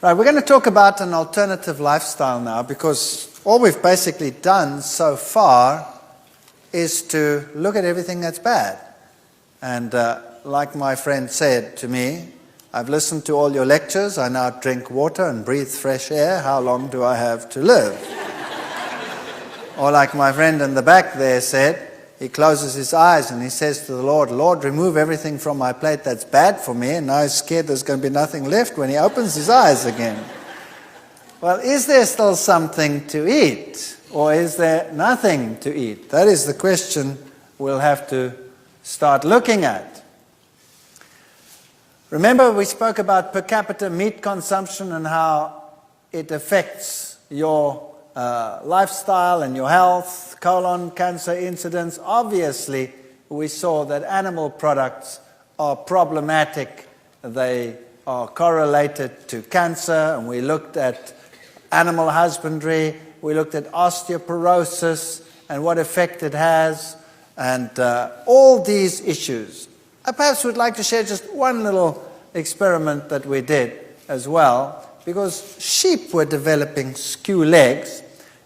Right, we're going to talk about an alternative lifestyle now, because all we've basically done so far is to look at everything that's bad. And like my friend said to me, I've listened to all your lectures, I now drink water and breathe fresh air, how long do I have to live? Or like my friend in the back there said, he closes his eyes and he says to the Lord, Lord, remove everything from my plate that's bad for me, and now he's scared there's going to be nothing left when he opens his eyes again. Well, is there still something to eat, or is there nothing to eat? That is the question we'll have to start looking at. Remember, we spoke about per capita meat consumption and how it affects your lifestyle and your health, colon cancer incidence. Obviously, we saw that animal products are problematic. They are correlated to cancer, and we looked at animal husbandry, we looked at osteoporosis and what effect it has, and all these issues. I perhaps would like to share just one little experiment that we did as well, because sheep were developing skew legs.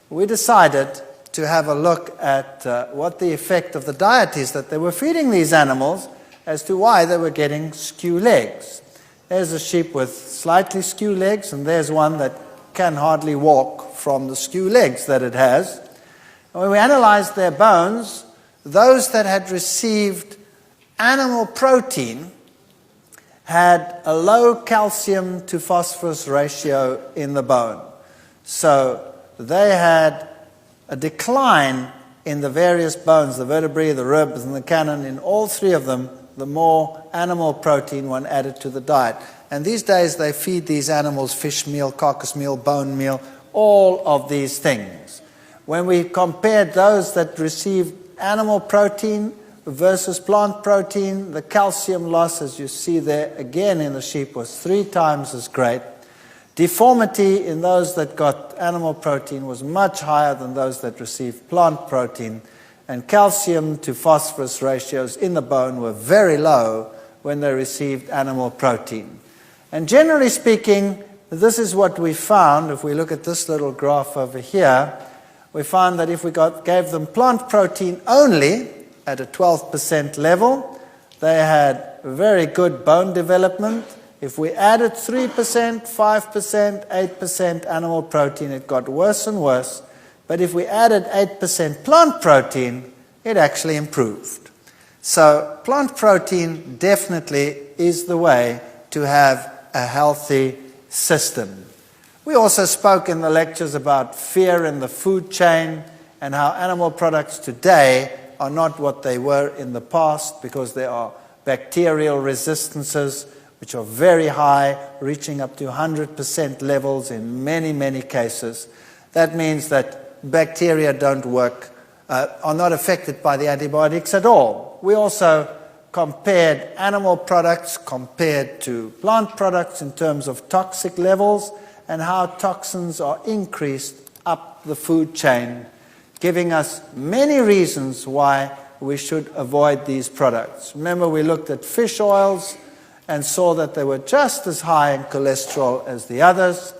We decided to have a look at what the effect of the diet is that they were feeding these animals as to why they were getting skew legs. There's a sheep with slightly skew legs, and there's one that can hardly walk from the skew legs that it has. And when we analyzed their bones, those that had received animal protein had a low calcium to phosphorus ratio in the bone. So they had a decline in the various bones, the vertebrae, the ribs, and the cannon. In all three of them, the more animal protein one added to the diet. And these days they feed these animals fish meal, carcass meal, bone meal, all of these things. When we compared those that received animal protein versus plant protein, the calcium loss, as you see there again in the sheep, was 3 times as great. Deformity in those that got animal protein was much higher than those that received plant protein, and calcium to phosphorus ratios in the bone were very low when they received animal protein. And generally speaking, this is what we found. If we look at this little graph over here, we found that if we gave them plant protein only at a 12% level, they had very good bone development. If we added 3%, 5%, 8% animal protein, it got worse and worse. But if we added 8% plant protein, it actually improved. So plant protein definitely is the way to have a healthy system. We also spoke in the lectures about fear in the food chain and how animal products today are not what they were in the past, because there are bacterial resistances which are very high, reaching up to 100% levels in many, many cases. That means that bacteria don't work, are not affected by the antibiotics at all. We also compared animal products compared to plant products in terms of toxic levels and how toxins are increased up the food chain, giving us many reasons why we should avoid these products. Remember, we looked at fish oils and saw that they were just as high in cholesterol as the others,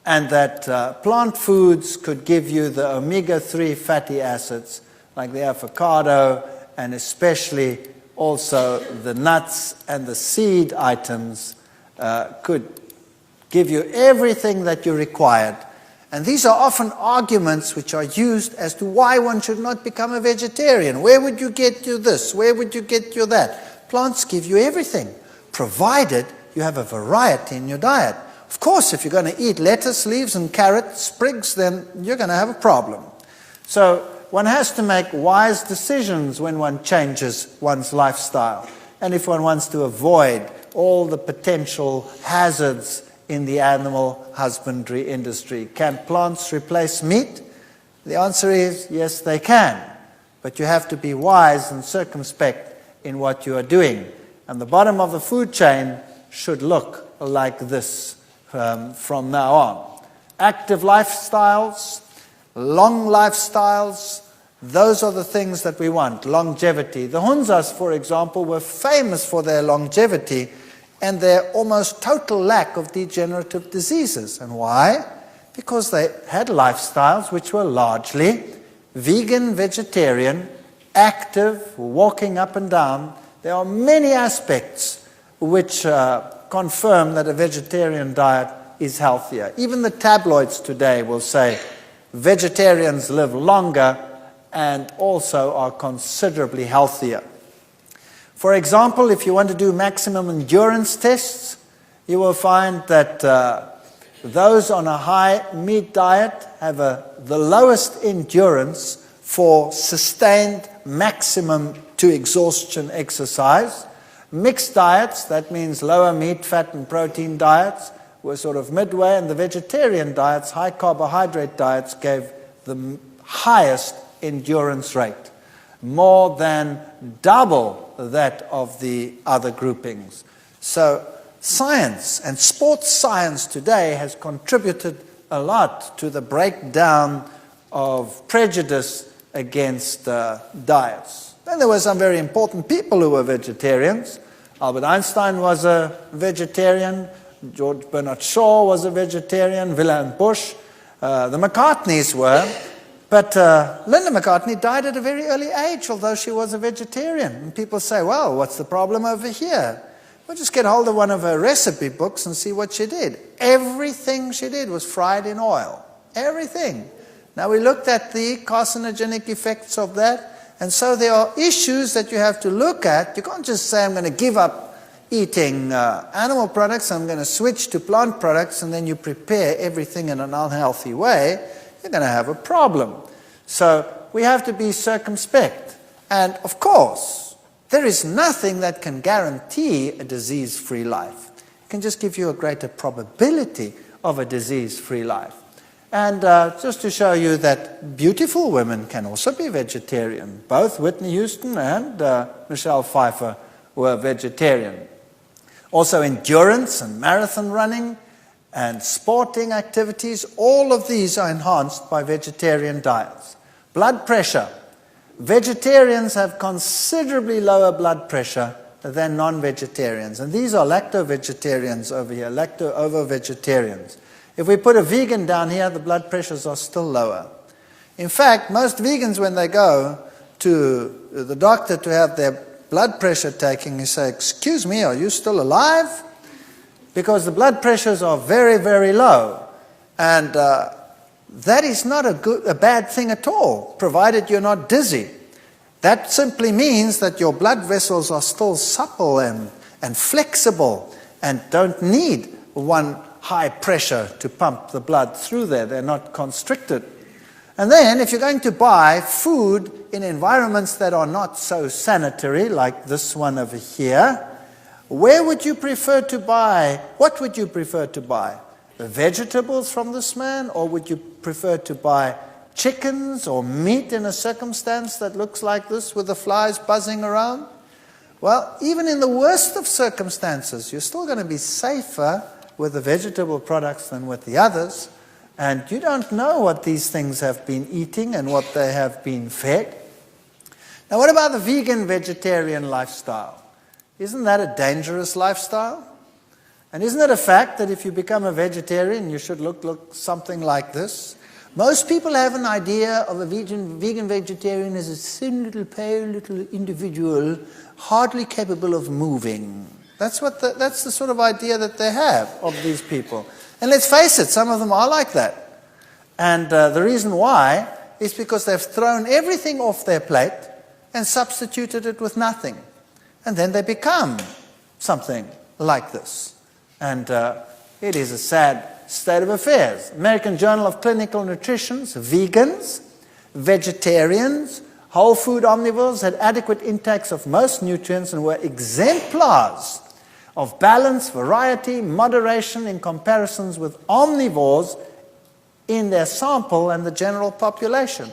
and that plant foods could give you the omega-3 fatty acids, like the avocado, and especially also the nuts and the seed items could give you everything that you required. And these are often arguments which are used as to why one should not become a vegetarian. Where would you get you this? Where would you get you that? Plants give you everything, provided you have a variety in your diet. Of course, if you're going to eat lettuce, leaves, and carrot sprigs, then you're going to have a problem. So one has to make wise decisions when one changes one's lifestyle, and if one wants to avoid all the potential hazards in the animal husbandry industry. Can plants replace meat? The answer is yes, they can. But you have to be wise and circumspect in what you are doing. And the bottom of the food chain should look like this from now on. Active lifestyles, long lifestyles, those are the things that we want. Longevity. The Hunzas, for example, were famous for their longevity. and their almost total lack of degenerative diseases. And why? Because they had lifestyles which were largely vegan, vegetarian, active, walking up and down. There are many aspects which confirm that a vegetarian diet is healthier. Even the tabloids today will say vegetarians live longer and also are considerably healthier. For example, if you want to do maximum endurance tests, you will find that those on a high meat diet have the lowest endurance for sustained maximum to exhaustion exercise. Mixed diets, that means lower meat, fat and protein diets, were sort of midway, and the vegetarian diets, high carbohydrate diets, gave the highest endurance rate, more than double that of the other groupings. So science and sports science today has contributed a lot to the breakdown of prejudice against diets. Then there were some very important people who were vegetarians. Albert Einstein was a vegetarian. George Bernard Shaw was a vegetarian. Wilhelm Busch. The McCartneys were. But Linda McCartney died at a very early age, although she was a vegetarian. And people say, well, what's the problem over here? Well, just get hold of one of her recipe books and see what she did. Everything she did was fried in oil. Everything. Now, we looked at the carcinogenic effects of that. And so there are issues that you have to look at. You can't just say, I'm going to give up eating animal products, I'm going to switch to plant products, and then you prepare everything in an unhealthy way. You're going to have a problem. So we have to be circumspect. And of course, there is nothing that can guarantee a disease-free life. It can just give you a greater probability of a disease-free life. And just to show you that beautiful women can also be vegetarian. Both Whitney Houston and Michelle Pfeiffer were vegetarian. Also endurance and marathon running and sporting activities, all of these are enhanced by vegetarian diets. Blood pressure. Vegetarians have considerably lower blood pressure than non-vegetarians. And these are lacto-vegetarians over here, lacto-ovo-vegetarians. If we put a vegan down here, the blood pressures are still lower. In fact, most vegans, when they go to the doctor to have their blood pressure taken, you say, excuse me, are you still alive? Because the blood pressures are very, very low. And that is not a bad thing at all, provided you're not dizzy. That simply means that your blood vessels are still supple and flexible and don't need one high pressure to pump the blood through there. They're not constricted. And then if you're going to buy food in environments that are not so sanitary, like this one over here, where would you prefer to buy? What would you prefer to buy? The vegetables from this man, or would you prefer to buy chickens or meat in a circumstance that looks like this with the flies buzzing around? Well, even in the worst of circumstances, you're still going to be safer with the vegetable products than with the others. And you don't know what these things have been eating and what they have been fed. Now, what about the vegan-vegetarian lifestyle? Isn't that a dangerous lifestyle? And isn't it a fact that if you become a vegetarian, you should look something like this? Most people have an idea of a vegan-vegetarian as a thin, little, pale, little individual, hardly capable of moving. That's the sort of idea that they have of these people. And let's face it, some of them are like that. And the reason why is because they've thrown everything off their plate and substituted it with nothing. And then they become something like this. And it is a sad state of affairs. American Journal of Clinical Nutrition's vegans, vegetarians, whole food omnivores had adequate intakes of most nutrients and were exemplars of balance, variety, moderation in comparisons with omnivores in their sample and the general population.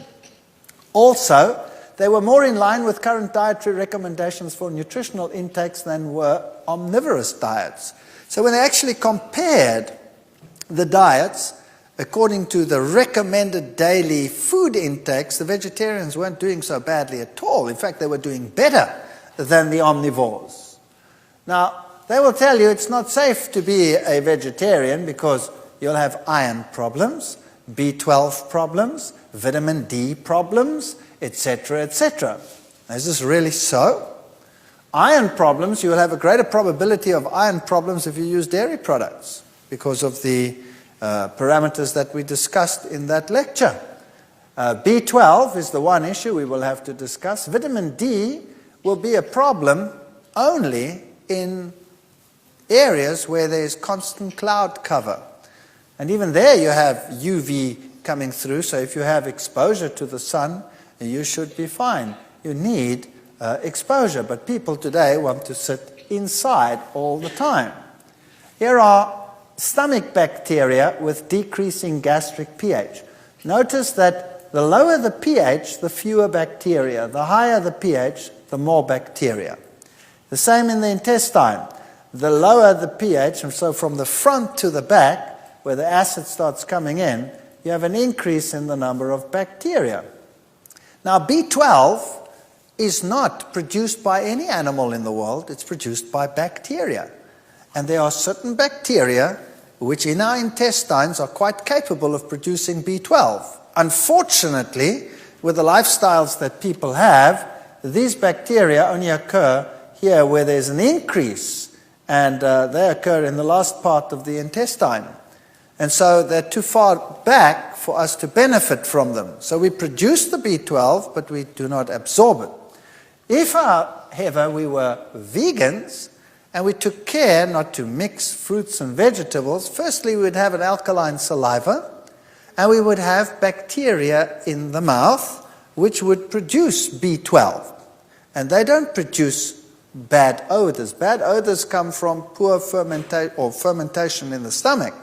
Also, they were more in line with current dietary recommendations for nutritional intakes than were omnivorous diets. So when they actually compared the diets according to the recommended daily food intakes, the vegetarians weren't doing so badly at all. In fact, they were doing better than the omnivores. Now, they will tell you it's not safe to be a vegetarian because you'll have iron problems, B12 problems, vitamin D problems, etc., etc. Is this really so? Iron problems, you will have a greater probability of iron problems if you use dairy products because of the parameters that we discussed in that lecture. B12 is the one issue we will have to discuss. Vitamin D will be a problem only in areas where there is constant cloud cover. And even there you have UV coming through, so if you have exposure to the sun, you should be fine. You need exposure, but people today want to sit inside all the time. Here are stomach bacteria with decreasing gastric pH. Notice that the lower the pH, the fewer bacteria. The higher the pH, the more bacteria. The same in the intestine. The lower the pH, and so from the front to the back, where the acid starts coming in, you have an increase in the number of bacteria. Now, B12 is not produced by any animal in the world. It's produced by bacteria. And there are certain bacteria which in our intestines are quite capable of producing B12. Unfortunately, with the lifestyles that people have, these bacteria only occur here where there's an increase, and they occur in the last part of the intestine. And so they're too far back for us to benefit from them. So we produce the B12, but we do not absorb it. If, however, we were vegans and we took care not to mix fruits and vegetables, firstly we would have an alkaline saliva, and we would have bacteria in the mouth which would produce B12. And they don't produce bad odors. Bad odors come from poor fermentation in the stomach.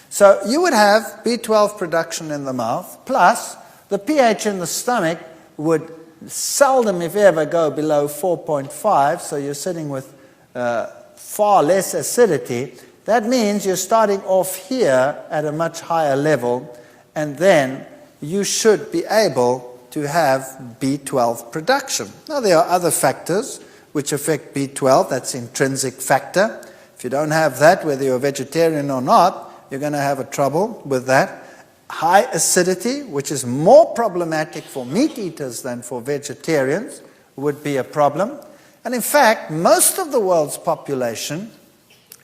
So you would have B12 production in the mouth, plus the pH in the stomach would seldom, if ever, go below 4.5, so you're sitting with far less acidity. That means you're starting off here at a much higher level, and then you should be able to have B12 production. Now, there are other factors which affect B12. That's intrinsic factor. If you don't have that, whether you're a vegetarian or not, you're going to have a trouble with that. High acidity, which is more problematic for meat eaters than for vegetarians, would be a problem. And in fact, most of the world's population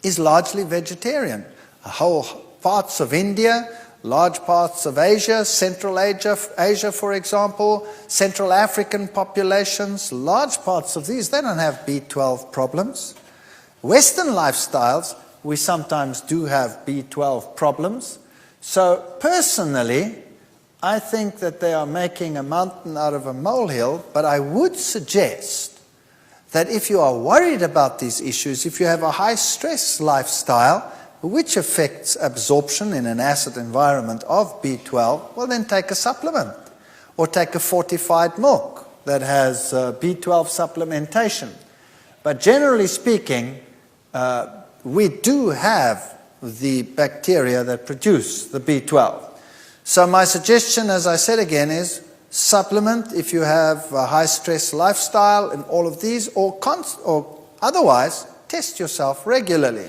is largely vegetarian. Whole parts of India, large parts of Asia, Central Asia, for example, Central African populations, large parts of these, they don't have B12 problems. Western lifestyles, we sometimes do have B12 problems. So personally, I think that they are making a mountain out of a molehill, but I would suggest that if you are worried about these issues, if you have a high-stress lifestyle, which affects absorption in an acid environment of B12, well then take a supplement, or take a fortified milk that has B12 supplementation. But generally speaking, we do have the bacteria that produce the B12. So my suggestion, as I said again, is supplement if you have a high-stress lifestyle and all of these, or otherwise test yourself regularly.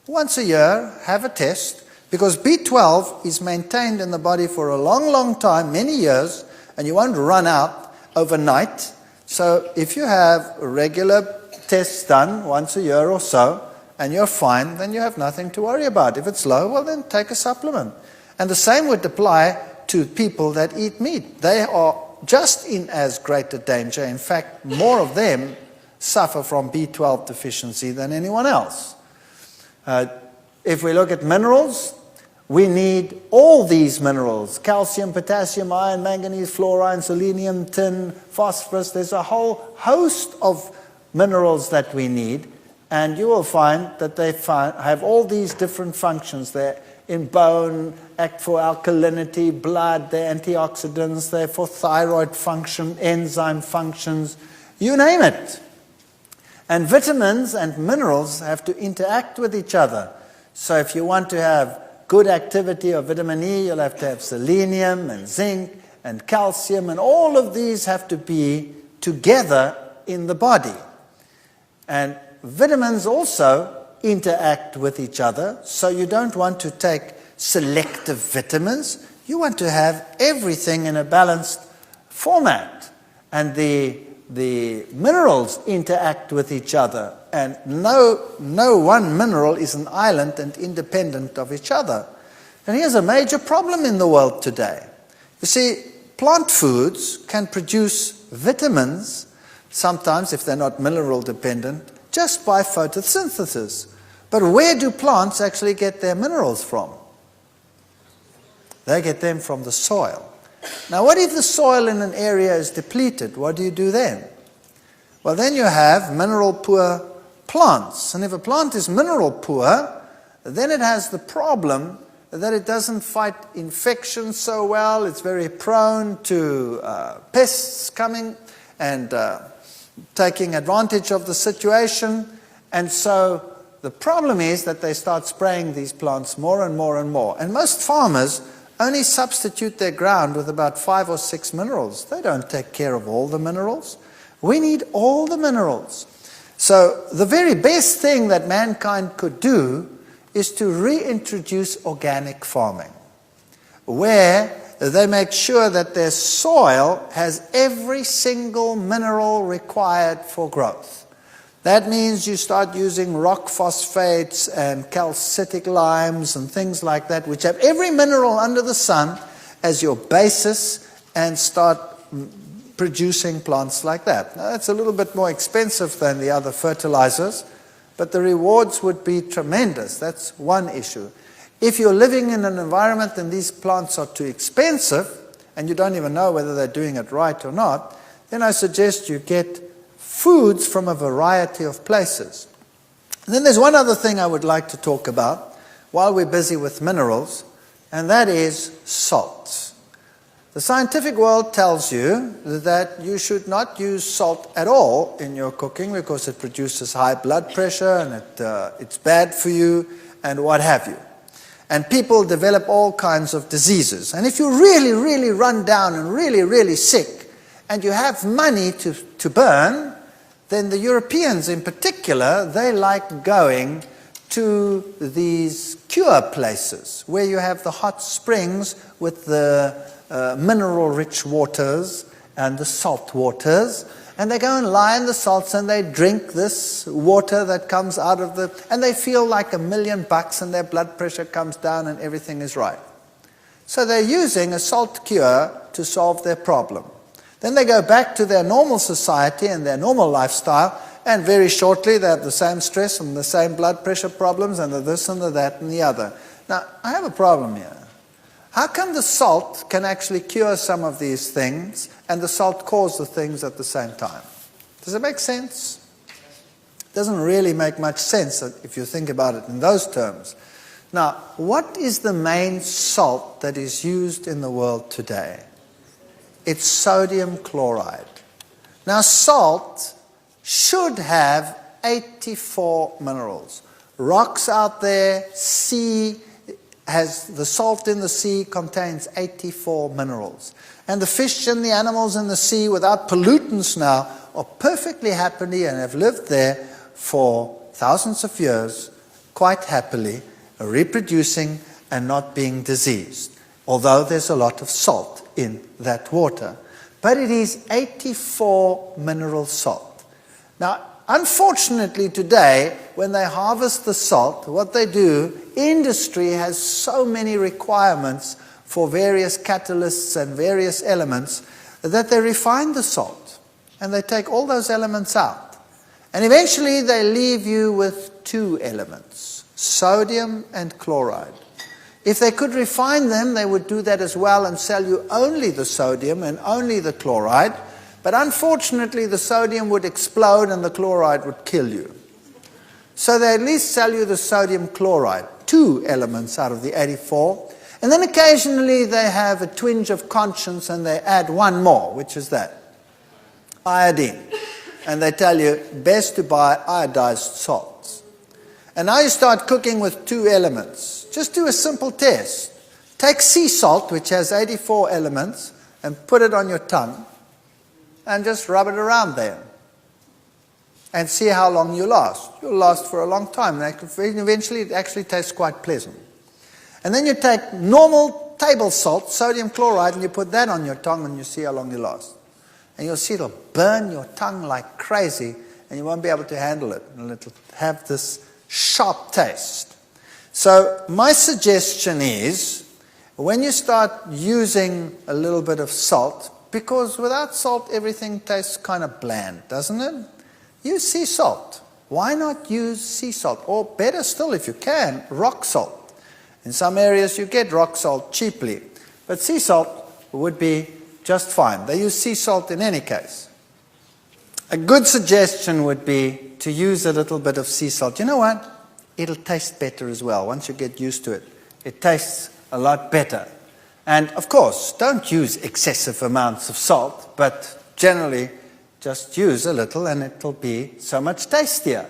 Once a year, have a test, because B12 is maintained in the body for a long, long time, many years, and you won't run out overnight. So if you have regular tests done once a year or so, and you're fine, then you have nothing to worry about. If it's low, well then take a supplement. And the same would apply to people that eat meat. They are just in as great a danger. In fact, more of them suffer from B12 deficiency than anyone else. If we look at minerals, we need all these minerals: calcium, potassium, iron, manganese, fluorine, selenium, tin, phosphorus. There's a whole host of minerals that we need. And you will find that they have all these different functions. They're in bone, act for alkalinity, blood, they're antioxidants, they're for thyroid function, enzyme functions, you name it. And vitamins and minerals have to interact with each other. So if you want to have good activity of vitamin E, you'll have to have selenium and zinc and calcium, and all of these have to be together in the body. And vitamins also interact with each other, so you don't want to take selective vitamins. You want to have everything in a balanced format. And the minerals interact with each other, and no one mineral is an island and independent of each other. And here's a major problem in the world today. You see, plant foods can produce vitamins, sometimes if they're not mineral dependent, just by photosynthesis. But where do plants actually get their minerals from? They get them from the soil. Now, what if the soil in an area is depleted? What do you do then? Well, then you have mineral-poor plants. And if a plant is mineral-poor, then it has the problem that it doesn't fight infection so well. It's very prone to pests coming and taking advantage of the situation. And so the problem is that they start spraying these plants more and more and more. And most farmers only substitute their ground with about 5 or 6 minerals. They don't take care of all the minerals. We need all the minerals. So the very best thing that mankind could do is to reintroduce organic farming, where they make sure that their soil has every single mineral required for growth. That means you start using rock phosphates and calcitic limes and things like that, which have every mineral under the sun as your basis, and start producing plants like that. Now, that's a little bit more expensive than the other fertilizers, but the rewards would be tremendous. That's one issue. If you're living in an environment and these plants are too expensive, and you don't even know whether they're doing it right or not, then I suggest you get foods from a variety of places. And then there's one other thing I would like to talk about while we're busy with minerals, and that is salt. The scientific world tells you that you should not use salt at all in your cooking because it produces high blood pressure and it's bad for you and what have you. And people develop all kinds of diseases. And if you really, really run down and really, really sick and you have money to burn, then the Europeans in particular, they like going to these cure places where you have the hot springs with the mineral-rich waters and the salt waters, and they go and lie in the salts and they drink this water that comes out of and they feel like $1,000,000 and their blood pressure comes down and everything is right. So they're using a salt cure to solve their problem. Then they go back to their normal society and their normal lifestyle, and very shortly they have the same stress and the same blood pressure problems and the this and the that and the other. Now, I have a problem here. How come the salt can actually cure some of these things and the salt cause the things at the same time? Does it make sense? It doesn't really make much sense if you think about it in those terms. Now, what is the main salt that is used in the world today? It's sodium chloride. Now, salt should have 84 minerals. Rocks out there, sea the salt in the sea contains 84 minerals. And the fish and the animals in the sea, without pollutants now, are perfectly happy and have lived there for thousands of years, quite happily, reproducing and not being diseased, although there's a lot of salt in that water. But it is 84 mineral salt. Now, unfortunately today, when they harvest the salt, what they do, industry has so many requirements for various catalysts and various elements that they refine the salt and they take all those elements out. And eventually they leave you with 2 elements, sodium and chloride. If they could refine them, they would do that as well and sell you only the sodium and only the chloride. But unfortunately, the sodium would explode and the chloride would kill you. So they at least sell you the sodium chloride, 2 elements out of the 84. And then occasionally they have a twinge of conscience and they add 1 more, which is that, iodine. And they tell you, best to buy iodized salts. And now you start cooking with 2 elements. Just do a simple test. Take sea salt, which has 84 elements, and put it on your tongue. And just rub it around there. and see how long you last. You'll last for a long time. And eventually it actually tastes quite pleasant. And then you take normal table salt, sodium chloride, and you put that on your tongue and you see how long you last. And you'll see it'll burn your tongue like crazy and you won't be able to handle it. And it'll have this sharp taste. So my suggestion is, when you start using a little bit of salt, because without salt everything tastes kind of bland, doesn't it? Use sea salt. Why not use sea salt? Or better still, if you can, rock salt. In some areas you get rock salt cheaply, but sea salt would be just fine. They use sea salt in any case. A good suggestion would be to use a little bit of sea salt. You know what? It'll taste better as well. Once you get used to it, it tastes a lot better. And of course, don't use excessive amounts of salt, but generally just use a little and it'll be so much tastier.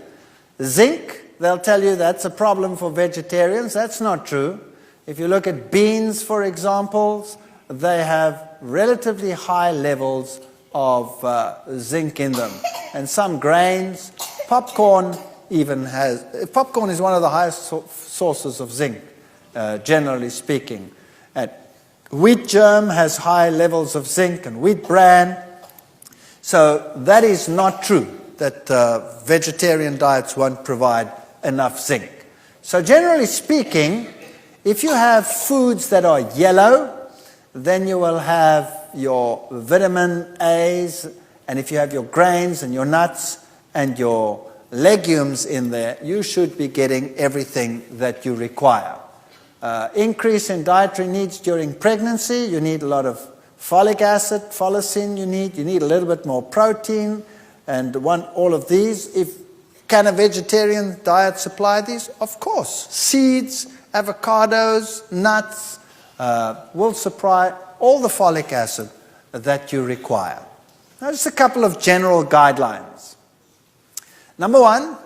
Zinc, they'll tell you that's a problem for vegetarians. That's not true. If you look at beans, for example, they have relatively high levels of zinc in them. And some grains, popcorn even has, popcorn is one of the highest sources of zinc, generally speaking. And wheat germ has high levels of zinc, and wheat bran. So that is not true, that vegetarian diets won't provide enough zinc. So generally speaking, if you have foods that are yellow, then you will have your vitamin A's, and if you have your grains and your nuts and your legumes in there, you should be getting everything that you require. Increase in dietary needs during pregnancy. You need a lot of folic acid, folacin you need a little bit more protein, and all of these. Can a vegetarian diet supply these? Of course. Seeds, avocados, nuts will supply all the folic acid that you require. Now, just a couple of general guidelines. Number one,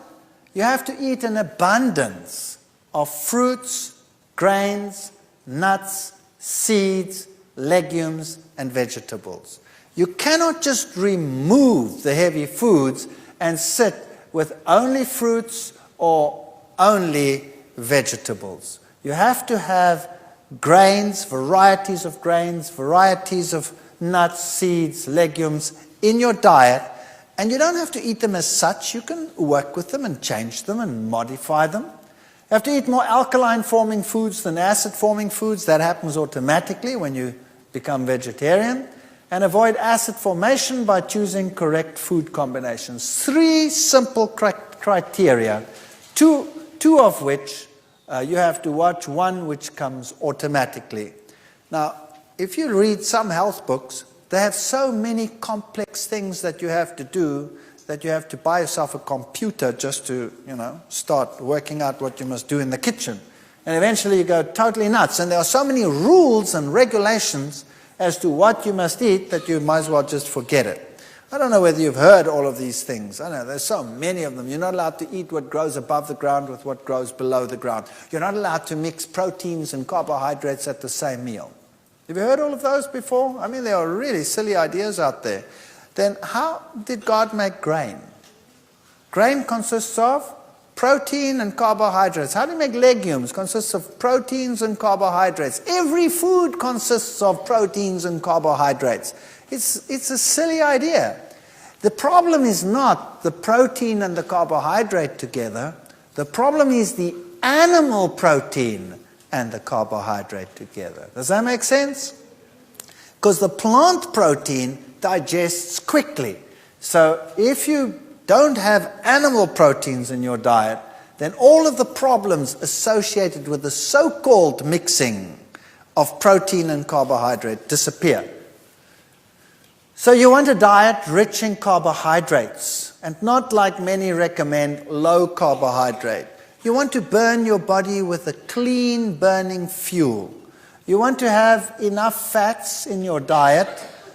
you have to eat an abundance of fruits, grains, nuts, seeds, legumes, and vegetables. You cannot just remove the heavy foods and sit with only fruits or only vegetables. You have to have grains, varieties of nuts, seeds, legumes in your diet, and you don't have to eat them as such. You can work with them and change them and modify them. You have to eat more alkaline-forming foods than acid-forming foods. That happens automatically when you become vegetarian. And avoid acid formation by choosing correct food combinations. 3 simple criteria, two of which you have to watch, one which comes automatically. Now, if you read some health books, they have so many complex things that you have to do that you have to buy yourself a computer just to, start working out what you must do in the kitchen. And eventually you go totally nuts. And there are so many rules and regulations as to what you must eat that you might as well just forget it. I don't know whether you've heard all of these things. I know there's so many of them. You're not allowed to eat what grows above the ground with what grows below the ground. You're not allowed to mix proteins and carbohydrates at the same meal. Have you heard all of those before? I mean, there are really silly ideas out there. Then how did God make grain? Grain consists of protein and carbohydrates. How do you make legumes? Consists of proteins and carbohydrates. Every food consists of proteins and carbohydrates. It's a silly idea. The problem is not the protein and the carbohydrate together. The problem is the animal protein and the carbohydrate together. Does that make sense? Because the plant protein digests quickly. So if you don't have animal proteins in your diet, then all of the problems associated with the so-called mixing of protein and carbohydrate disappear. So you want a diet rich in carbohydrates, and not like many recommend, low carbohydrate. You want to burn your body with a clean burning fuel. You want to have enough fats in your diet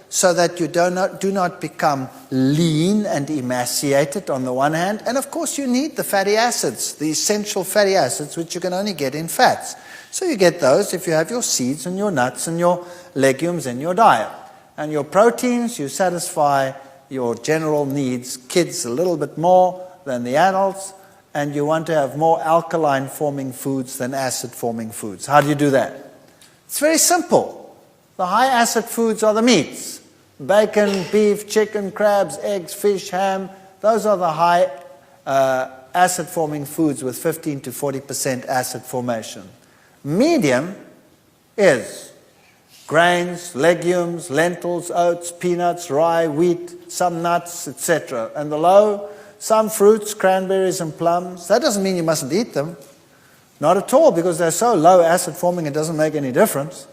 so that you do not become lean and emaciated on the one hand. And of course you need the fatty acids, the essential fatty acids, which you can only get in fats. So you get those if you have your seeds and your nuts and your legumes in your diet. And your proteins, you satisfy your general needs, kids a little bit more than the adults, and you want to have more alkaline-forming foods than acid-forming foods. How do you do that? It's very simple. The high-acid foods are the meats. Bacon, beef, chicken, crabs, eggs, fish, ham. Those are the high acid-forming foods with 15 to 40% acid formation. Medium is grains, legumes, lentils, oats, peanuts, rye, wheat, some nuts, etc. And the low, some fruits, cranberries and plums. That doesn't mean you mustn't eat them. Not at all, because they're so low acid forming it doesn't make any difference.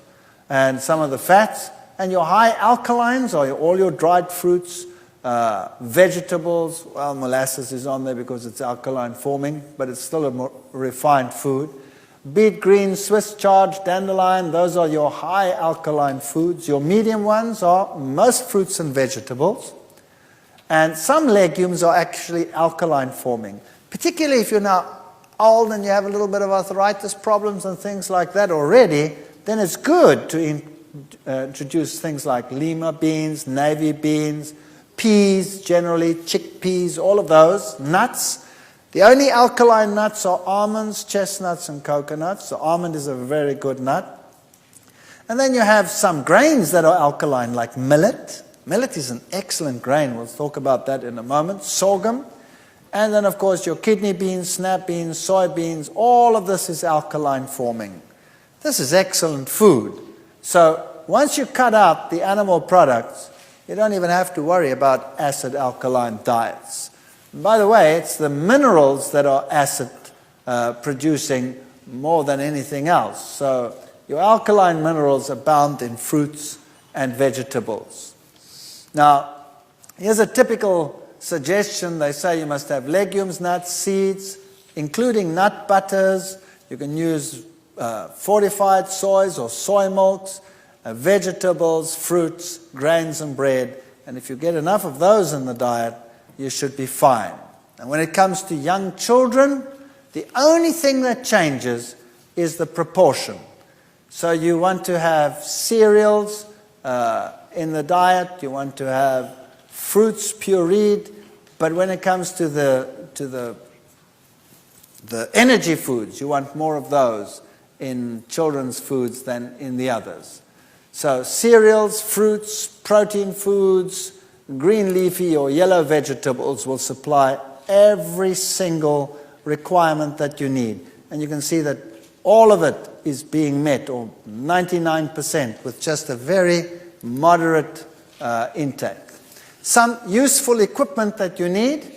And some of the fats. And your high alkalines are all your dried fruits, vegetables. Well, molasses is on there because it's alkaline forming, but it's still a more refined food. Beet greens, Swiss chard, dandelion, those are your high alkaline foods. Your medium ones are most fruits and vegetables. And some legumes are actually alkaline forming. Particularly if you're now old and you have a little bit of arthritis problems and things like that already, then it's good to introduce things like lima beans, navy beans, peas, generally, chickpeas, all of those, nuts. The only alkaline nuts are almonds, chestnuts, and coconuts. So almond is a very good nut. And then you have some grains that are alkaline, like millet. Millet is an excellent grain. We'll talk about that in a moment. Sorghum. And then, of course, your kidney beans, snap beans, soybeans. All of this is alkaline forming. This is excellent food. So once you cut out the animal products, you don't even have to worry about acid-alkaline diets. By the way, it's the minerals that are acid-producing more than anything else. So your alkaline minerals abound in fruits and vegetables. Now, here's a typical suggestion. They say you must have legumes, nuts, seeds, including nut butters. You can use fortified soys or soy milks, vegetables, fruits, grains, and bread. And if you get enough of those in the diet, you should be fine. And when it comes to young children, the only thing that changes is the proportion. So you want to have cereals in the diet, you want to have fruits pureed, but when it comes to the energy foods, you want more of those in children's foods than in the others. So cereals, fruits, protein foods, green leafy or yellow vegetables will supply every single requirement that you need. And you can see that all of it is being met, or 99%, with just a very moderate intake. Some useful equipment that you need.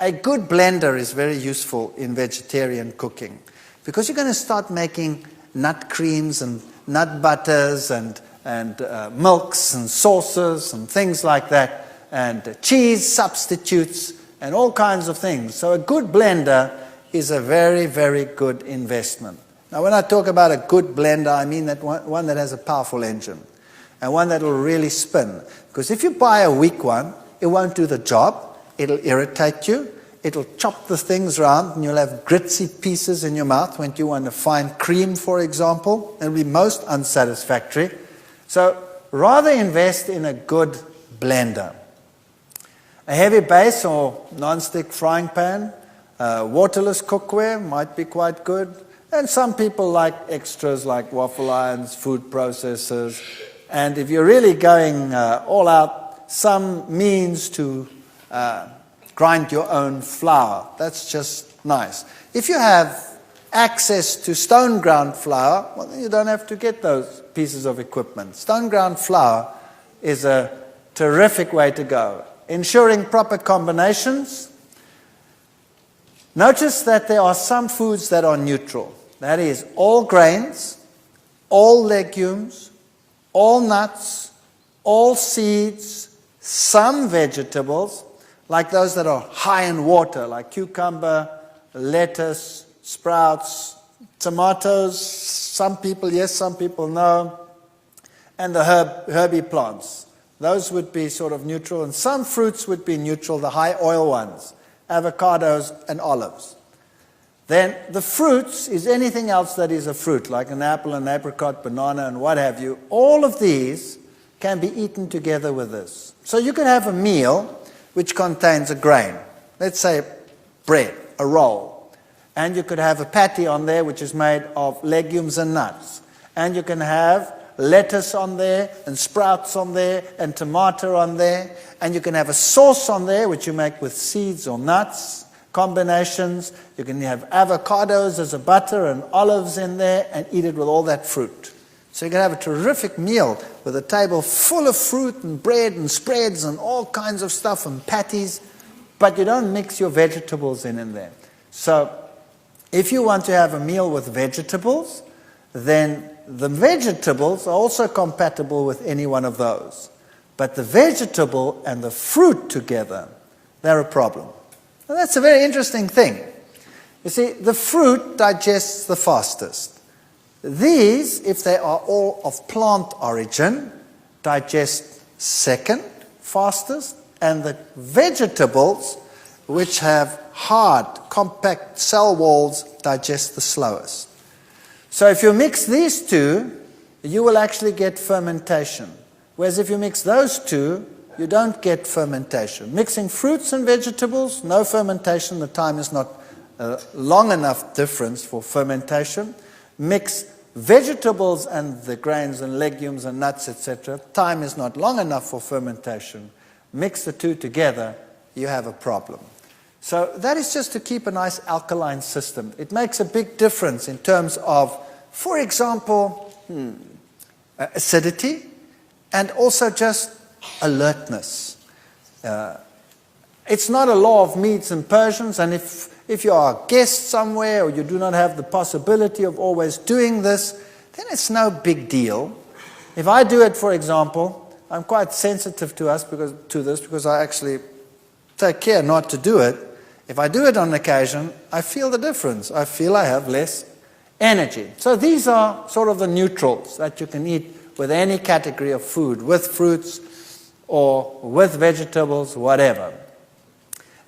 A good blender is very useful in vegetarian cooking, because you're going to start making nut creams and nut butters and milks and sauces and things like that, and cheese substitutes and all kinds of things. So a good blender is a very, very good investment. Now, when I talk about a good blender, I mean that one that has a powerful engine and one that will really spin. Because if you buy a weak one, it won't do the job. It'll irritate you. It'll chop the things around, and you'll have gritty pieces in your mouth when you want to find cream, for example. It'll be most unsatisfactory. So rather invest in a good blender. A heavy base or non-stick frying pan, waterless cookware might be quite good. And some people like extras like waffle irons, food processors. And if you're really going all out, some means to grind your own flour. That's just nice. If you have access to stone ground flour, well, then you don't have to get those pieces of equipment. Stone ground flour is a terrific way to go. Ensuring proper combinations. Notice that there are some foods that are neutral. That is, all grains, all legumes, all nuts, all seeds, some vegetables, like those that are high in water, like cucumber, lettuce, sprouts, tomatoes, some people yes, some people no, and the herby plants. Those would be sort of neutral, and some fruits would be neutral, the high oil ones, avocados and olives. Then the fruits is anything else that is a fruit, like an apple, an apricot, banana, and what have you. All of these can be eaten together with this. So you can have a meal which contains a grain. Let's say bread, a roll. And you could have a patty on there which is made of legumes and nuts. And you can have lettuce on there, and sprouts on there, and tomato on there. And you can have a sauce on there which you make with seeds or nuts, combinations. You can have avocados as a butter and olives in there and eat it with all that fruit. So you can have a terrific meal with a table full of fruit and bread and spreads and all kinds of stuff and patties, but you don't mix your vegetables in there. So if you want to have a meal with vegetables, then the vegetables are also compatible with any one of those. But the vegetable and the fruit together, they're a problem. Now that's a very interesting thing. You see, the fruit digests the fastest. These, if they are all of plant origin, digest second fastest, and the vegetables, which have hard, compact cell walls, digest the slowest. So if you mix these two, you will actually get fermentation. Whereas if you mix those two, you don't get fermentation. Mixing fruits and vegetables, no fermentation. The time is not long enough difference for fermentation. Mix vegetables and the grains and legumes and nuts, etc. Time is not long enough for fermentation. Mix the two together, you have a problem. So that is just to keep a nice alkaline system. It makes a big difference in terms of, for example, acidity and also just alertness. It's not a law of Medes and Persians, and if you are a guest somewhere or you do not have the possibility of always doing this, then it's no big deal. If I do it, for example, I'm quite sensitive to this because I actually take care not to do it. If I do it on occasion, I feel the difference. I feel I have less energy. So these are sort of the neutrals that you can eat with any category of food, with fruits or with vegetables, whatever.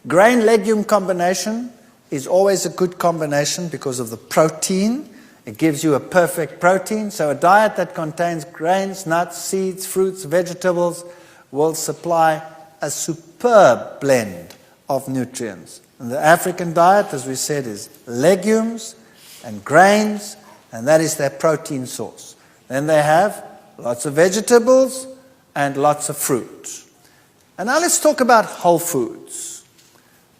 Grain-legume combination is always a good combination because of the protein. It gives you a perfect protein. So a diet that contains grains, nuts, seeds, fruits, vegetables will supply a superb blend of nutrients. And the African diet, as we said, is legumes and grains, and that is their protein source. Then they have lots of vegetables and lots of fruit. And now let's talk about whole foods.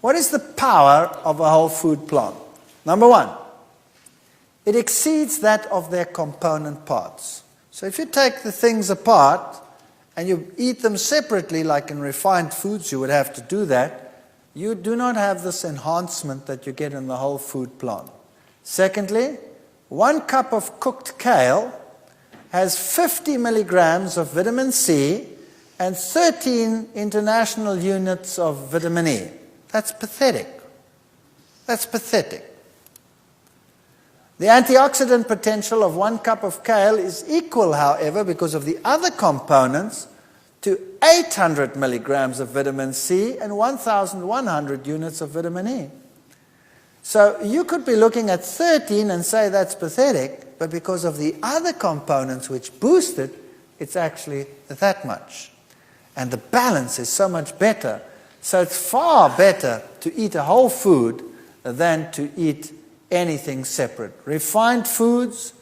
What is the power of a whole food plant? Number one, it exceeds that of their component parts. So if you take the things apart and you eat them separately, like in refined foods you would have to do that, you do not have this enhancement that you get in the whole food plant. Secondly, 1 cup of cooked kale has 50 milligrams of vitamin C and 13 international units of vitamin E. That's pathetic. That's pathetic. The antioxidant potential of 1 cup of kale is equal, however, because of the other components, to 800 milligrams of vitamin C and 1,100 units of vitamin E. So you could be looking at 13 and say that's pathetic, but because of the other components which boost it, it's actually that much. And the balance is so much better. So it's far better to eat a whole food than to eat anything separate. Refined foods,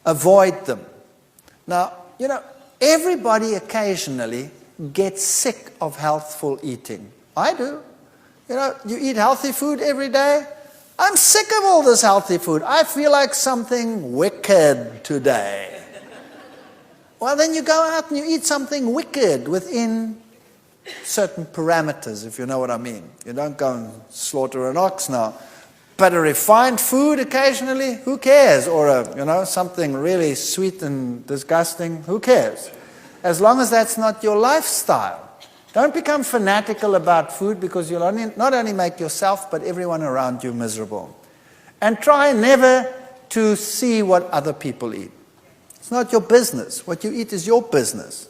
avoid them. Now, everybody occasionally gets sick of healthful eating. I do. You eat healthy food every day. I'm sick of all this healthy food. I feel like something wicked today. Well, then you go out and you eat something wicked within certain parameters, if you know what I mean. You don't go and slaughter an ox now. But a refined food occasionally, who cares? Or something really sweet and disgusting, who cares? As long as that's not your lifestyle. Don't become fanatical about food because you'll not only make yourself but everyone around you miserable. And try never to see what other people eat. It's not your business. What you eat is your business.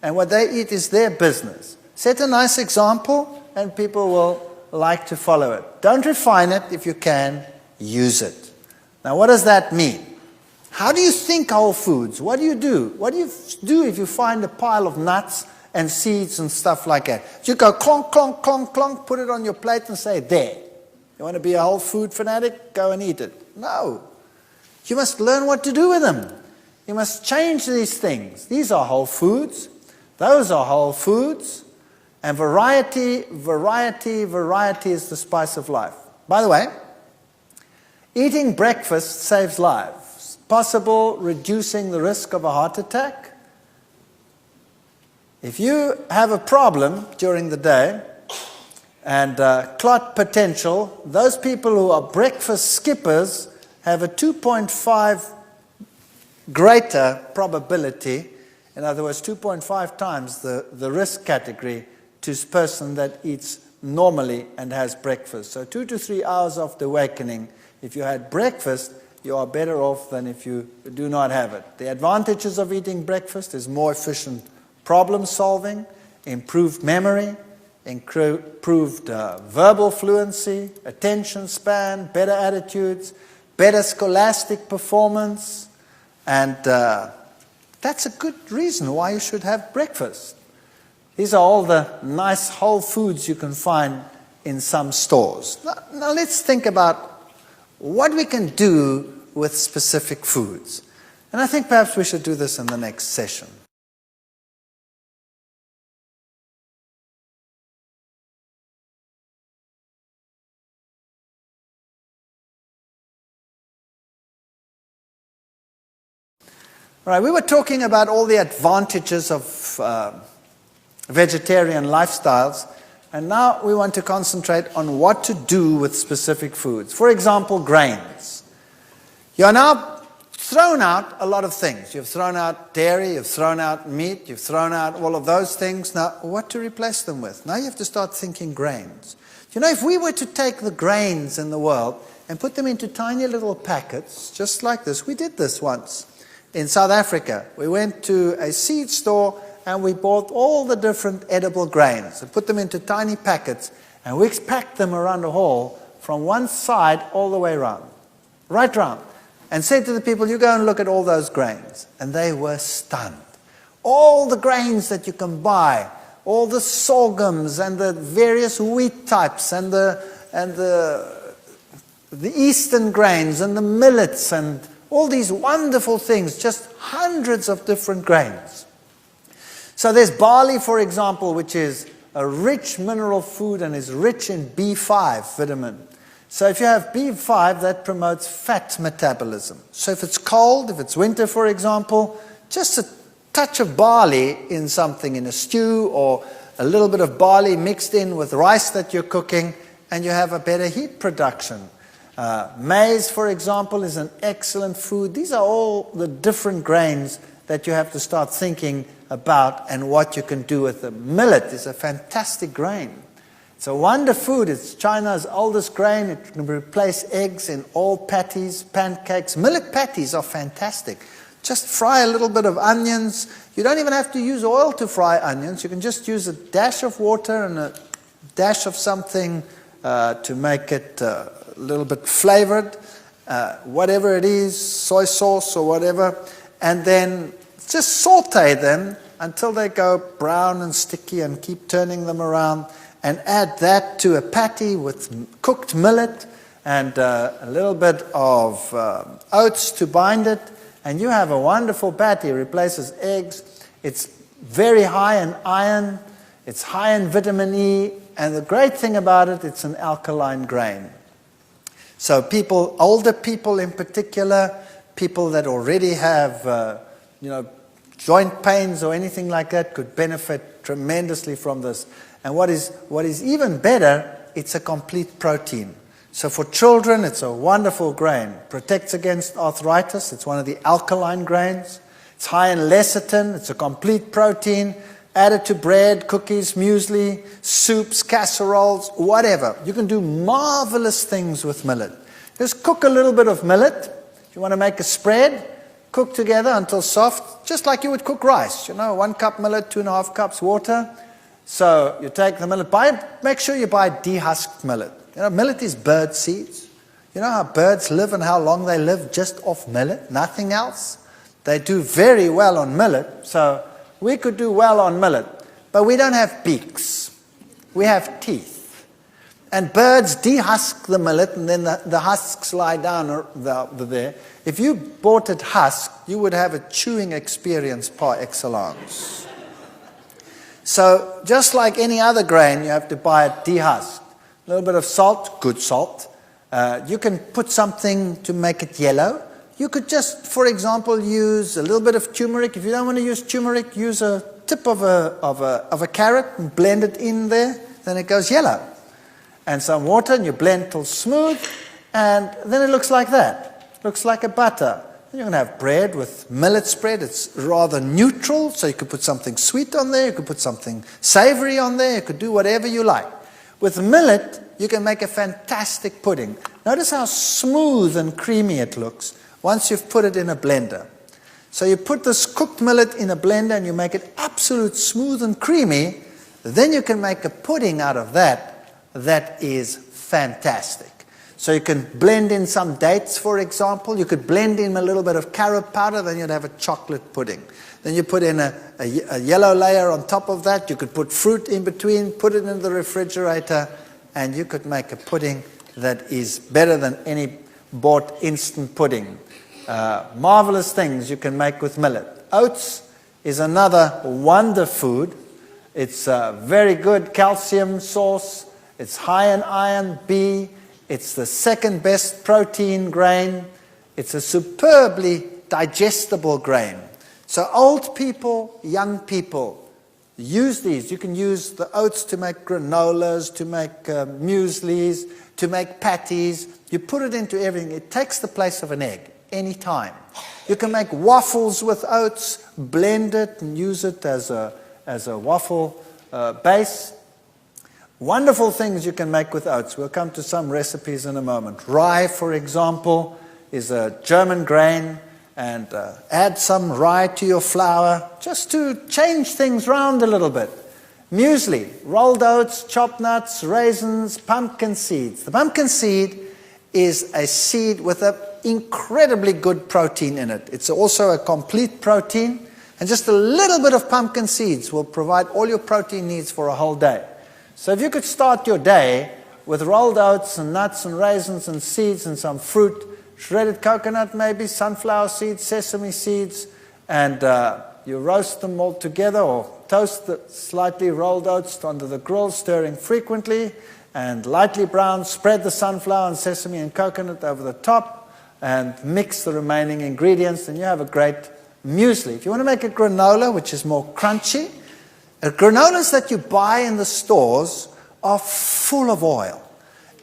And what they eat is their business. Set a nice example and people will like to follow it. Don't refine it if you can. Use it. Now what does that mean? How do you think whole foods? What do you do? What do you do if you find a pile of nuts and seeds and stuff like that? You go clonk, clonk, clonk, clonk, put it on your plate and say, there. You want to be a whole food fanatic? Go and eat it. No. You must learn what to do with them. You must change these things. These are whole foods. Those are whole foods. And variety, variety, variety is the spice of life. By the way, eating breakfast saves lives. Possible reducing the risk of a heart attack. If you have a problem during the day and clot potential, those people who are breakfast skippers have a 2.5 greater probability, in other words, 2.5 times the risk category to a person that eats normally and has breakfast. So 2 to 3 hours after awakening, if you had breakfast, you are better off than if you do not have it. The advantages of eating breakfast is more efficient problem solving, improved memory, improved verbal fluency, attention span, better attitudes, better scholastic performance, and that's a good reason why you should have breakfast. These are all the nice whole foods you can find in some stores. Now let's think about what we can do with specific foods. And I think perhaps we should do this in the next session. All right, we were talking about all the advantages of vegetarian lifestyles, and now we want to concentrate on what to do with specific foods. For example, grains. You are now thrown out a lot of things. You've thrown out dairy, you've thrown out meat, you've thrown out all of those things. Now, what to replace them with? Now you have to start thinking grains. You know, if we were to take the grains in the world and put them into tiny little packets, just like this, we did this once. In South Africa, we went to a seed store and we bought all the different edible grains and put them into tiny packets, and we packed them around the hall from one side all the way around, right round, and said to the people, you go and look at all those grains. And they were stunned. All the grains that you can buy, all the sorghums and the various wheat types and the eastern grains and the millets and all these wonderful things, just hundreds of different grains. So there's barley, for example, which is a rich mineral food and is rich in B5 vitamin. So if you have B5, that promotes fat metabolism. So if it's cold, if it's winter, for example, just a touch of barley in something, in a stew, or a little bit of barley mixed in with rice that you're cooking, and you have a better heat production. Maize, for example, is an excellent food. These are all the different grains that you have to start thinking about and what you can do with them. Millet is a fantastic grain. It's a wonder food. It's China's oldest grain. It can replace eggs in all patties, pancakes. Millet patties are fantastic. Just fry a little bit of onions. You don't even have to use oil to fry onions. You can just use a dash of water and a dash of something to make it a little bit flavored, whatever it is, soy sauce or whatever, and then just saute them until they go brown and sticky, and keep turning them around, and add that to a patty with cooked millet and a little bit of oats to bind it, and you have a wonderful patty. It replaces eggs. It's very high in iron. It's high in vitamin E, and the great thing about it, it's an alkaline grain. So people, older people in particular, people that already have, joint pains or anything like that, could benefit tremendously from this. And what is even better, it's a complete protein. So for children, it's a wonderful grain. Protects against arthritis. It's one of the alkaline grains. It's high in lecithin. It's a complete protein. Added to bread, cookies, muesli, soups, casseroles, whatever. You can do marvelous things with millet. Just cook a little bit of millet. If you want to make a spread, cook together until soft, just like you would cook rice. 1 cup millet, 2.5 cups water. So you take the millet, make sure you buy dehusked millet. Millet is bird seeds. You know how birds live and how long they live just off millet, nothing else? They do very well on millet, so we could do well on millet. But we don't have beaks. We have teeth. And birds dehusk the millet, and then the husks lie down there. If you bought it husked, you would have a chewing experience par excellence. So just like any other grain, you have to buy it dehusked. A little bit of salt, good salt. You can put something to make it yellow. You could just, for example, use a little bit of turmeric. If you don't want to use turmeric, use a tip of a carrot and blend it in there. Then it goes yellow. And some water, and you blend till smooth, and then it looks like that. It looks like a butter. And you can have bread with millet spread. It's rather neutral, so you could put something sweet on there. You could put something savory on there. You could do whatever you like. With millet, you can make a fantastic pudding. Notice how smooth and creamy it looks once you've put it in a blender. So you put this cooked millet in a blender and you make it absolute smooth and creamy. Then you can make a pudding out of that is fantastic. So you can blend in some dates, for example. You could blend in a little bit of carob powder, then you'd have a chocolate pudding. Then you put in a yellow layer on top of that. You could put fruit in between, put it in the refrigerator, and you could make a pudding that is better than any bought instant pudding. Marvelous things you can make with millet. Oats is another wonder food. It's a very good calcium source. It's high in iron, B. It's the second best protein grain. It's a superbly digestible grain. So old people, young people, use these. You can use the oats to make granolas, to make mueslis, to make patties. You put it into everything. It takes the place of an egg any time. You can make waffles with oats, blend it and use it as a waffle base. Wonderful things you can make with oats. We'll come to some recipes in a moment. Rye, for example, is a German grain, and add some rye to your flour just to change things round a little bit. Muesli, rolled oats, chopped nuts, raisins, pumpkin seeds. The pumpkin seed is a seed with an incredibly good protein in it. It's also a complete protein, and just a little bit of pumpkin seeds will provide all your protein needs for a whole day. So if you could start your day with rolled oats and nuts and raisins and seeds and some fruit, shredded coconut maybe, sunflower seeds, sesame seeds, and you roast them all together or toast the slightly rolled oats under the grill, stirring frequently, and lightly brown, spread the sunflower and sesame and coconut over the top, and mix the remaining ingredients, and you have a great muesli. If you want to make a granola, which is more crunchy, granolas that you buy in the stores are full of oil.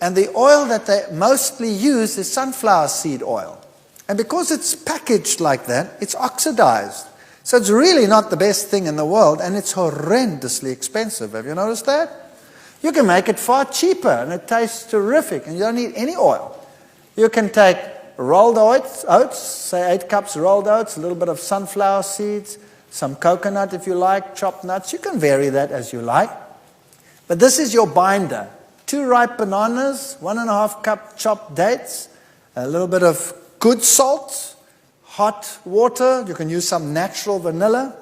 And the oil that they mostly use is sunflower seed oil. And because it's packaged like that, it's oxidized. So it's really not the best thing in the world, and it's horrendously expensive. Have you noticed that? You can make it far cheaper, and it tastes terrific, and you don't need any oil. You can take rolled oats, say 8 cups rolled oats, a little bit of sunflower seeds, some coconut if you like, chopped nuts. You can vary that as you like. But this is your binder. 2 ripe bananas, 1.5 cup chopped dates, a little bit of good salt, hot water. You can use some natural vanilla.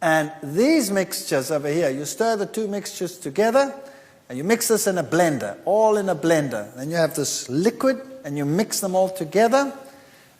And these mixtures over here, you stir the 2 mixtures together, and you mix this in a blender, all in a blender. Then you have this liquid, and you mix them all together.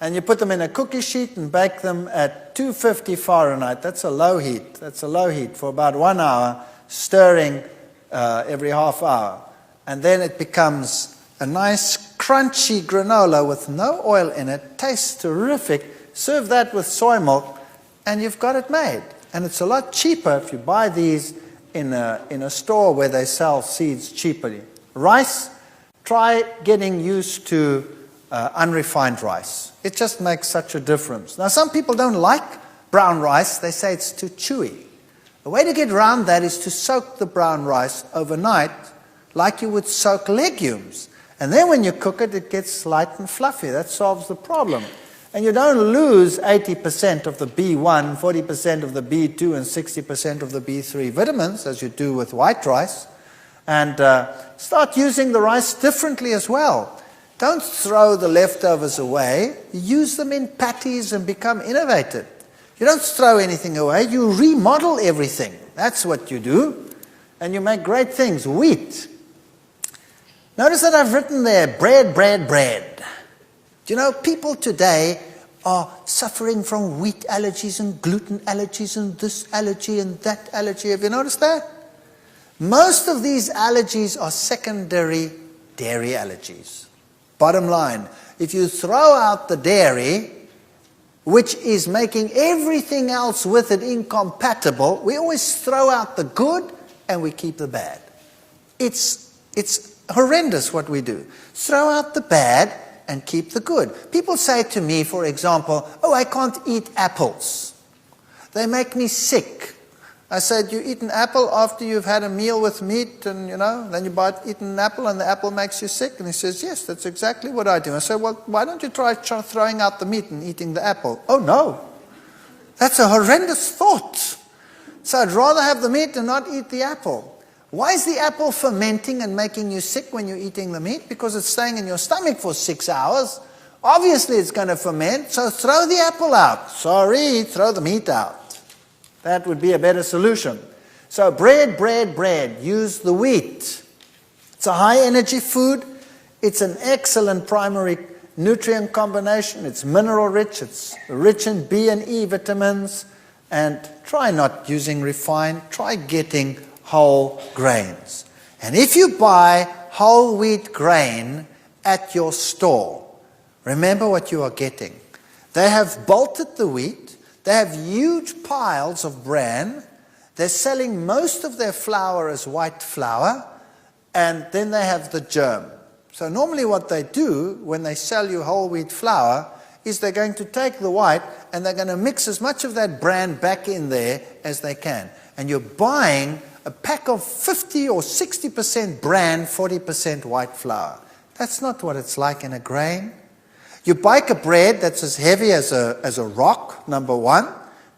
And you put them in a cookie sheet and bake them at 250 Fahrenheit. That's a low heat. That's a low heat for about 1 hour, stirring every half hour. And then it becomes a nice crunchy granola with no oil in it. Tastes terrific. Serve that with soy milk, and you've got it made. And it's a lot cheaper if you buy these in a store where they sell seeds cheaply. Rice, try getting used to unrefined rice. It just makes such a difference. Now, some people don't like brown rice. They say it's too chewy. The way to get around that is to soak the brown rice overnight like you would soak legumes. And then when you cook it, it gets light and fluffy. That solves the problem. And you don't lose 80% of the B1, 40% of the B2, and 60% of the B3 vitamins, as you do with white rice. And start using the rice differently as well. Don't throw the leftovers away. Use them in patties and become innovative. You don't throw anything away. You remodel everything. That's what you do. And you make great things. Wheat. Notice that I've written there, bread, bread, bread. Do you know, people today are suffering from wheat allergies and gluten allergies and this allergy and that allergy. Have you noticed that? Most of these allergies are secondary dairy allergies. Bottom line, if you throw out the dairy, which is making everything else with it incompatible, we always throw out the good and we keep the bad. It's horrendous what we do. Throw out the bad and keep the good. People say to me, for example, oh, I can't eat apples. They make me sick. I said, you eat an apple after you've had a meal with meat and, then you eat an apple and the apple makes you sick? And he says, yes, that's exactly what I do. I said, well, why don't you try throwing out the meat and eating the apple? Oh, no. That's a horrendous thought. So I'd rather have the meat and not eat the apple. Why is the apple fermenting and making you sick when you're eating the meat? Because it's staying in your stomach for 6 hours. Obviously it's going to ferment, so throw the apple out. Sorry, throw the meat out. That would be a better solution. So bread, bread, bread. Use the wheat. It's a high energy food. It's an excellent primary nutrient combination. It's mineral rich. It's rich in B and E vitamins. And try not using refined. Try getting whole grains. And if you buy whole wheat grain at your store, remember what you are getting. They have bolted the wheat. They have huge piles of bran. They're selling most of their flour as white flour, and then they have the germ. So normally what they do when they sell you whole wheat flour is they're going to take the white and they're going to mix as much of that bran back in there as they can. And you're buying a pack of 50 or 60% bran, 40% white flour. That's not what it's like in a grain. You bake a bread that's as heavy as a rock, number one.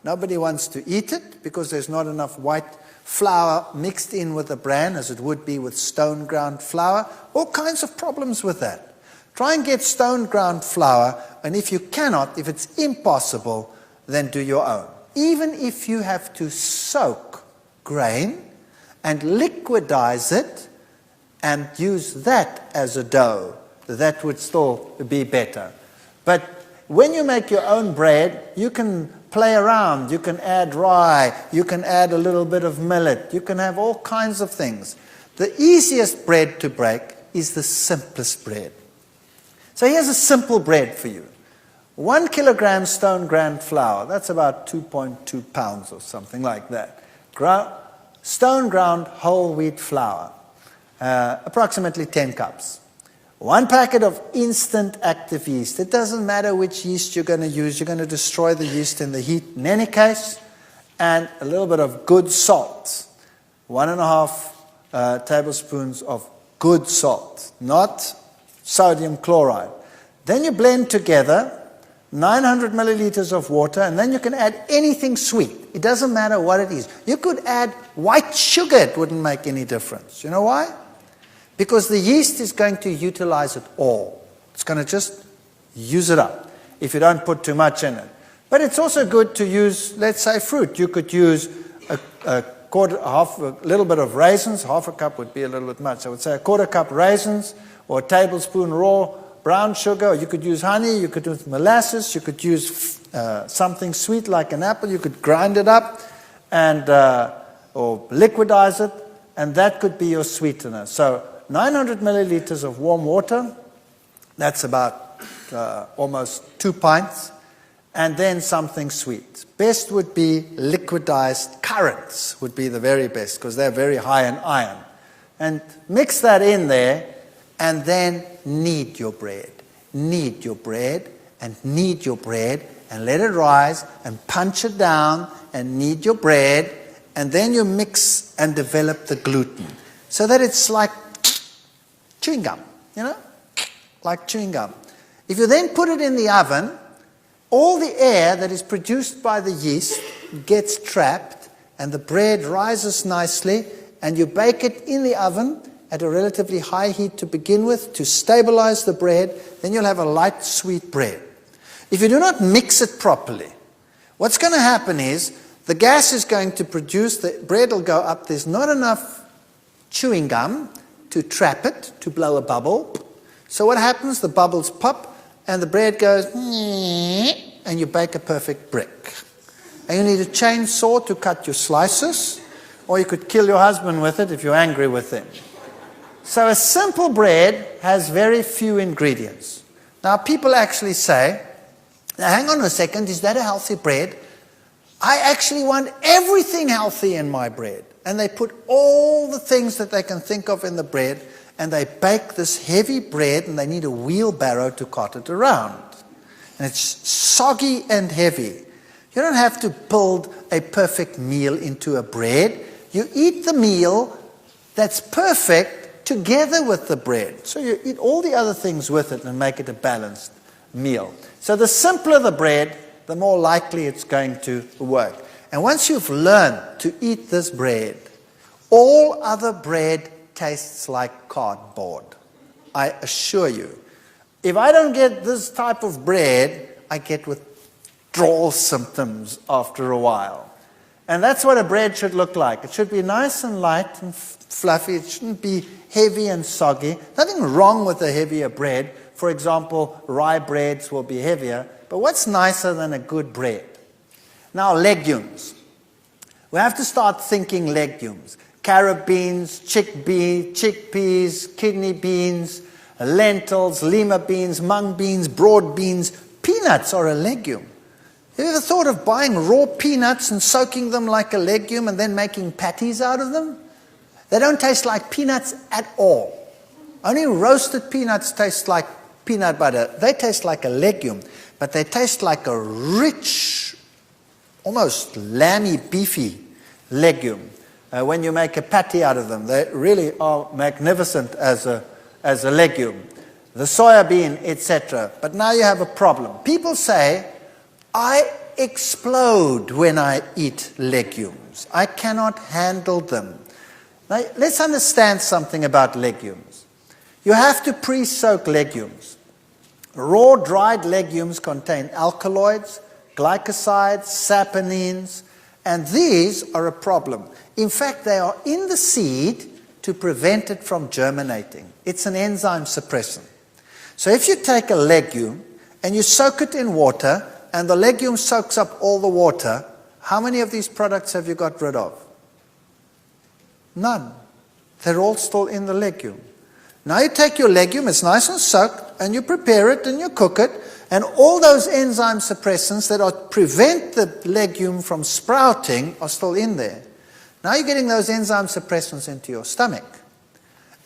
Nobody wants to eat it because there's not enough white flour mixed in with the bran as it would be with stone ground flour. All kinds of problems with that. Try and get stone ground flour, and if you cannot, if it's impossible, then do your own. Even if you have to soak grain and liquidize it and use that as a dough, that would still be better. But when you make your own bread, you can play around. You can add rye. You can add a little bit of millet. You can have all kinds of things. The easiest bread to break is the simplest bread. So here's a simple bread for you. 1 kilogram stone ground flour, that's about 2.2 pounds or something like that. Stone ground whole wheat flour, approximately 10 cups. 1 packet of instant active yeast. It doesn't matter which yeast you're going to use. You're going to destroy the yeast in the heat in any case. And a little bit of good salt. 1.5 tablespoons of good salt, not sodium chloride. Then you blend together 900 milliliters of water, and then you can add anything sweet. It doesn't matter what it is. You could add white sugar. It wouldn't make any difference. You know why? Because the yeast is going to utilize it all. It's going to just use it up if you don't put too much in it. But it's also good to use, let's say, fruit. You could use a little bit of raisins. Half a cup would be a little bit much. I would say a quarter cup raisins or a tablespoon raw brown sugar. Or you could use honey. You could use molasses. You could use something sweet like an apple. You could grind it up and or liquidize it, and that could be your sweetener. So 900 milliliters of warm water, that's about almost 2 pints, and then something sweet. Best would be liquidized currants, would be the very best, because they're very high in iron. And mix that in there, and then knead your bread. Knead your bread, and knead your bread, and let it rise, and punch it down, and knead your bread, and then you mix and develop the gluten, so that it's like chewing gum, like chewing gum. If you then put it in the oven, all the air that is produced by the yeast gets trapped and the bread rises nicely, and you bake it in the oven at a relatively high heat to begin with to stabilize the bread. Then you'll have a light, sweet bread. If you do not mix it properly, what's going to happen is the gas is going to produce, the bread will go up. There's not enough chewing gum to trap it, to blow a bubble. So what happens? The bubbles pop and the bread goes, and you bake a perfect brick. And you need a chainsaw to cut your slices, or you could kill your husband with it if you're angry with him. So a simple bread has very few ingredients. Now people actually say, now hang on a second, is that a healthy bread? I actually want everything healthy in my bread. And they put all the things that they can think of in the bread, and they bake this heavy bread, and they need a wheelbarrow to cart it around. And it's soggy and heavy. You don't have to build a perfect meal into a bread. You eat the meal that's perfect together with the bread. So you eat all the other things with it and make it a balanced meal. So the simpler the bread, the more likely it's going to work. And once you've learned to eat this bread, all other bread tastes like cardboard. I assure you. If I don't get this type of bread, I get withdrawal symptoms after a while. And that's what a bread should look like. It should be nice and light and fluffy. It shouldn't be heavy and soggy. Nothing wrong with a heavier bread. For example, rye breads will be heavier. But what's nicer than a good bread? Now, legumes. We have to start thinking legumes. Carrot beans, chickpeas, kidney beans, lentils, lima beans, mung beans, broad beans. Peanuts are a legume. Have you ever thought of buying raw peanuts and soaking them like a legume and then making patties out of them? They don't taste like peanuts at all. Only roasted peanuts taste like peanut butter. They taste like a legume, but they taste like a rich, almost lamby, beefy legume. When you make a patty out of them, they really are magnificent as a legume. The soya bean, etc. But now you have a problem. People say, I explode when I eat legumes. I cannot handle them. Now, let's understand something about legumes. You have to pre-soak legumes. Raw, dried legumes contain alkaloids, glycosides, saponins, and these are a problem. In fact, they are in the seed to prevent it from germinating. It's an enzyme suppressant. So if you take a legume and you soak it in water, and the legume soaks up all the water, how many of these products have you got rid of? None. They're all still in the legume. Now you take your legume, it's nice and soaked, and you prepare it and you cook it, and all those enzyme suppressants that prevent the legume from sprouting are still in there. Now you're getting those enzyme suppressants into your stomach,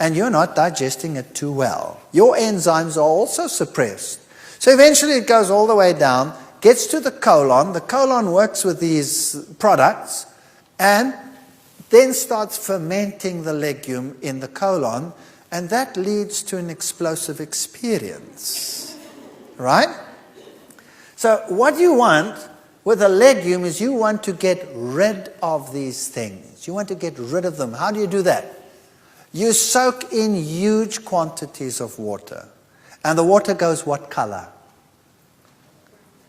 and you're not digesting it too well. Your enzymes are also suppressed. So eventually it goes all the way down, gets to the colon. The colon works with these products and then starts fermenting the legume in the colon, and that leads to an explosive experience. Right? So what you want with a legume is you want to get rid of these things. You want to get rid of them. How do you do that? You soak in huge quantities of water. And the water goes what color?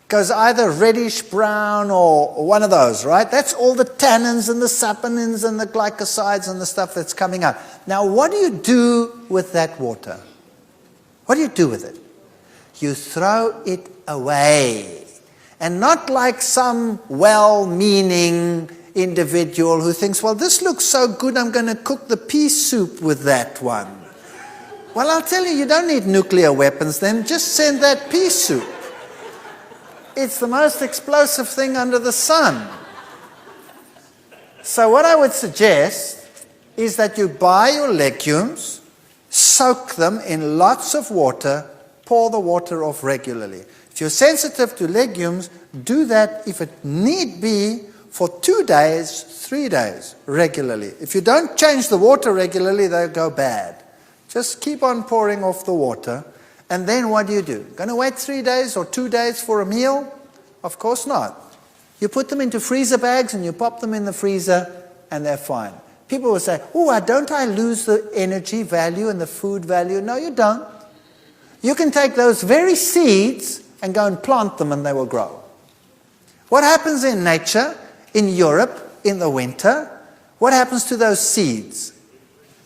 Goes either reddish brown or one of those, right? That's all the tannins and the saponins and the glycosides and the stuff that's coming out. Now, what do you do with that water? What do you do with it? You throw it away. And not like some well-meaning individual who thinks, well, this looks so good, I'm going to cook the pea soup with that one. Well, I'll tell you, you don't need nuclear weapons then. Just send that pea soup. It's the most explosive thing under the sun. So what I would suggest is that you buy your legumes, soak them in lots of water, pour the water off regularly. If you're sensitive to legumes, do that if it need be for 2 days, 3 days regularly. If you don't change the water regularly, they'll go bad. Just keep on pouring off the water. And then what do? Going to wait 3 days or 2 days for a meal? Of course not. You put them into freezer bags and you pop them in the freezer and they're fine. People will say, oh, don't I lose the energy value and the food value? No, you don't. You can take those very seeds and go and plant them and they will grow. What happens in nature, in Europe, in the winter, what happens to those seeds?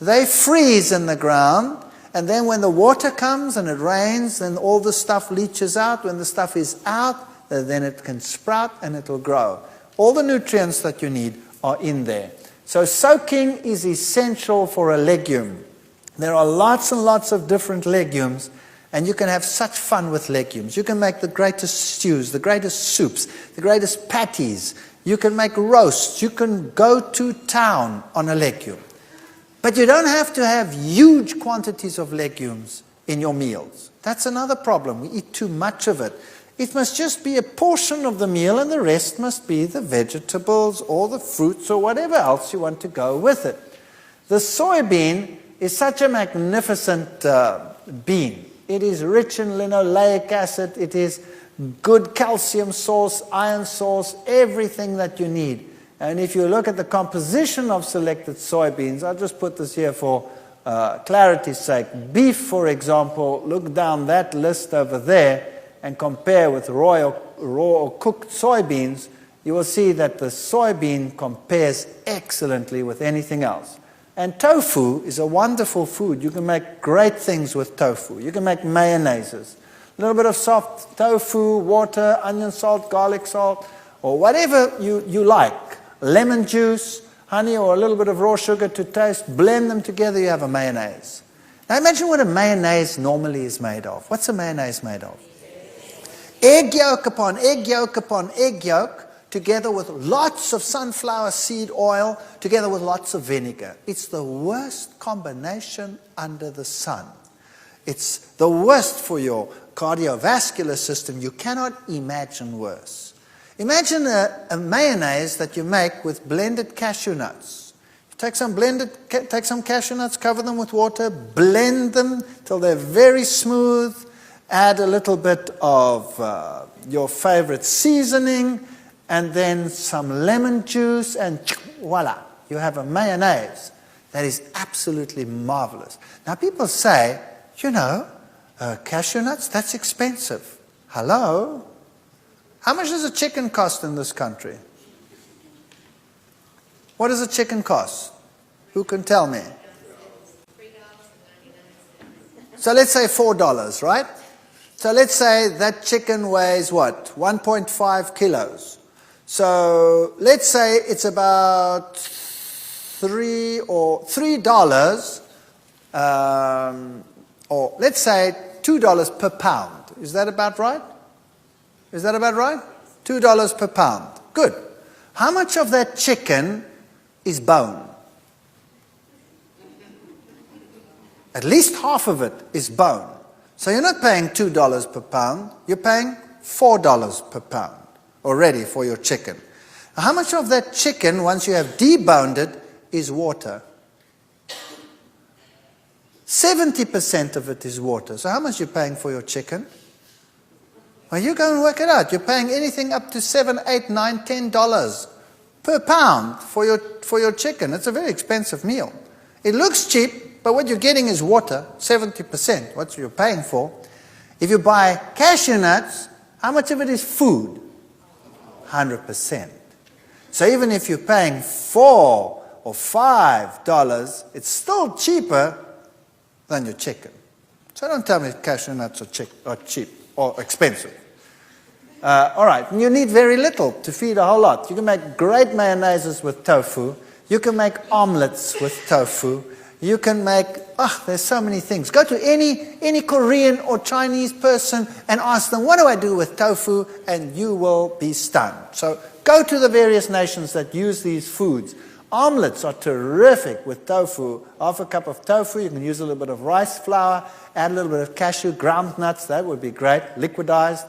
They freeze in the ground, and then when the water comes and it rains, then all the stuff leaches out. When the stuff is out, then it can sprout and it will grow. All the nutrients that you need are in there. So soaking is essential for a legume. There are lots and lots of different legumes, and you can have such fun with legumes. You can make the greatest stews, the greatest soups, the greatest patties. You can make roasts. You can go to town on a legume. But you don't have to have huge quantities of legumes in your meals. That's another problem. We eat too much of it. It must just be a portion of the meal, and the rest must be the vegetables or the fruits or whatever else you want to go with it. The soybean is such a magnificent bean. It is rich in linoleic acid. It is good calcium source, iron source, everything that you need. And if you look at the composition of selected soybeans, I'll just put this here for clarity's sake. Beef, for example, look down that list over there and compare with raw or cooked soybeans, you will see that the soybean compares excellently with anything else. And tofu is a wonderful food. You can make great things with tofu. You can make mayonnaises. A little bit of soft tofu, water, onion salt, garlic salt, or whatever you like. Lemon juice, honey, or a little bit of raw sugar to taste. Blend them together, you have a mayonnaise. Now imagine what a mayonnaise normally is made of. What's a mayonnaise made of? Egg yolk upon egg yolk upon egg yolk, together with lots of sunflower seed oil, together with lots of vinegar. It's the worst combination under the sun. It's the worst for your cardiovascular system. You cannot imagine worse. Imagine a mayonnaise that you make with blended cashew nuts. You take some cashew nuts, cover them with water, blend them till they're very smooth, add a little bit of your favorite seasoning, and then some lemon juice, and voila, you have a mayonnaise that is absolutely marvelous. Now people say, cashew nuts, that's expensive. Hello? How much does a chicken cost in this country? What does a chicken cost? Who can tell me? So let's say $4, right? So let's say that chicken weighs what? 1.5 kilos. So let's say it's about $3, or let's say $2 per pound. Is that about right? Is that about right? $2 per pound. Good. How much of that chicken is bone? At least half of it is bone. So you're not paying $2 per pound, you're paying $4 per pound already for your chicken. Now, how much of that chicken, once you have deboned it, is water? 70% of it is water. So how much are you paying for your chicken? Well, you go and work it out. You're paying anything up to $7, $8, $9, $10 per pound for your chicken. It's a very expensive meal. It looks cheap, but what you're getting is water, 70%, what you're paying for. If you buy cashew nuts, how much of it is food? 100%. So even if you're paying $4 or $5, it's still cheaper than your chicken. So don't tell me cashew nuts are cheap or expensive. All right, you need very little to feed a whole lot. You can make great mayonnaises with tofu. You can make omelets with tofu. You can make, there's so many things. Go to any Korean or Chinese person and ask them, what do I do with tofu? And you will be stunned. So go to the various nations that use these foods. Omelets are terrific with tofu. Half a cup of tofu, you can use a little bit of rice flour, add a little bit of cashew, ground nuts, that would be great, liquidized.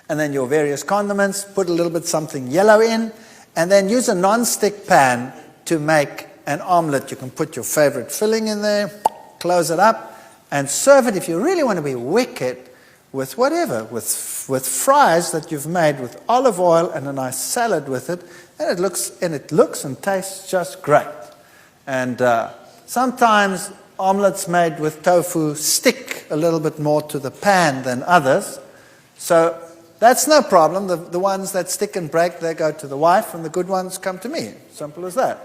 And then your various condiments, put a little bit something yellow in, and then use a non-stick pan to make an omelet. You can put your favorite filling in there, close it up, and serve it, if you really want to be wicked, with whatever, with fries that you've made with olive oil and a nice salad with it, and it looks and tastes just great. And sometimes omelets made with tofu stick a little bit more to the pan than others. So that's no problem. The ones that stick and break, they go to the wife, and the good ones come to me. Simple as that.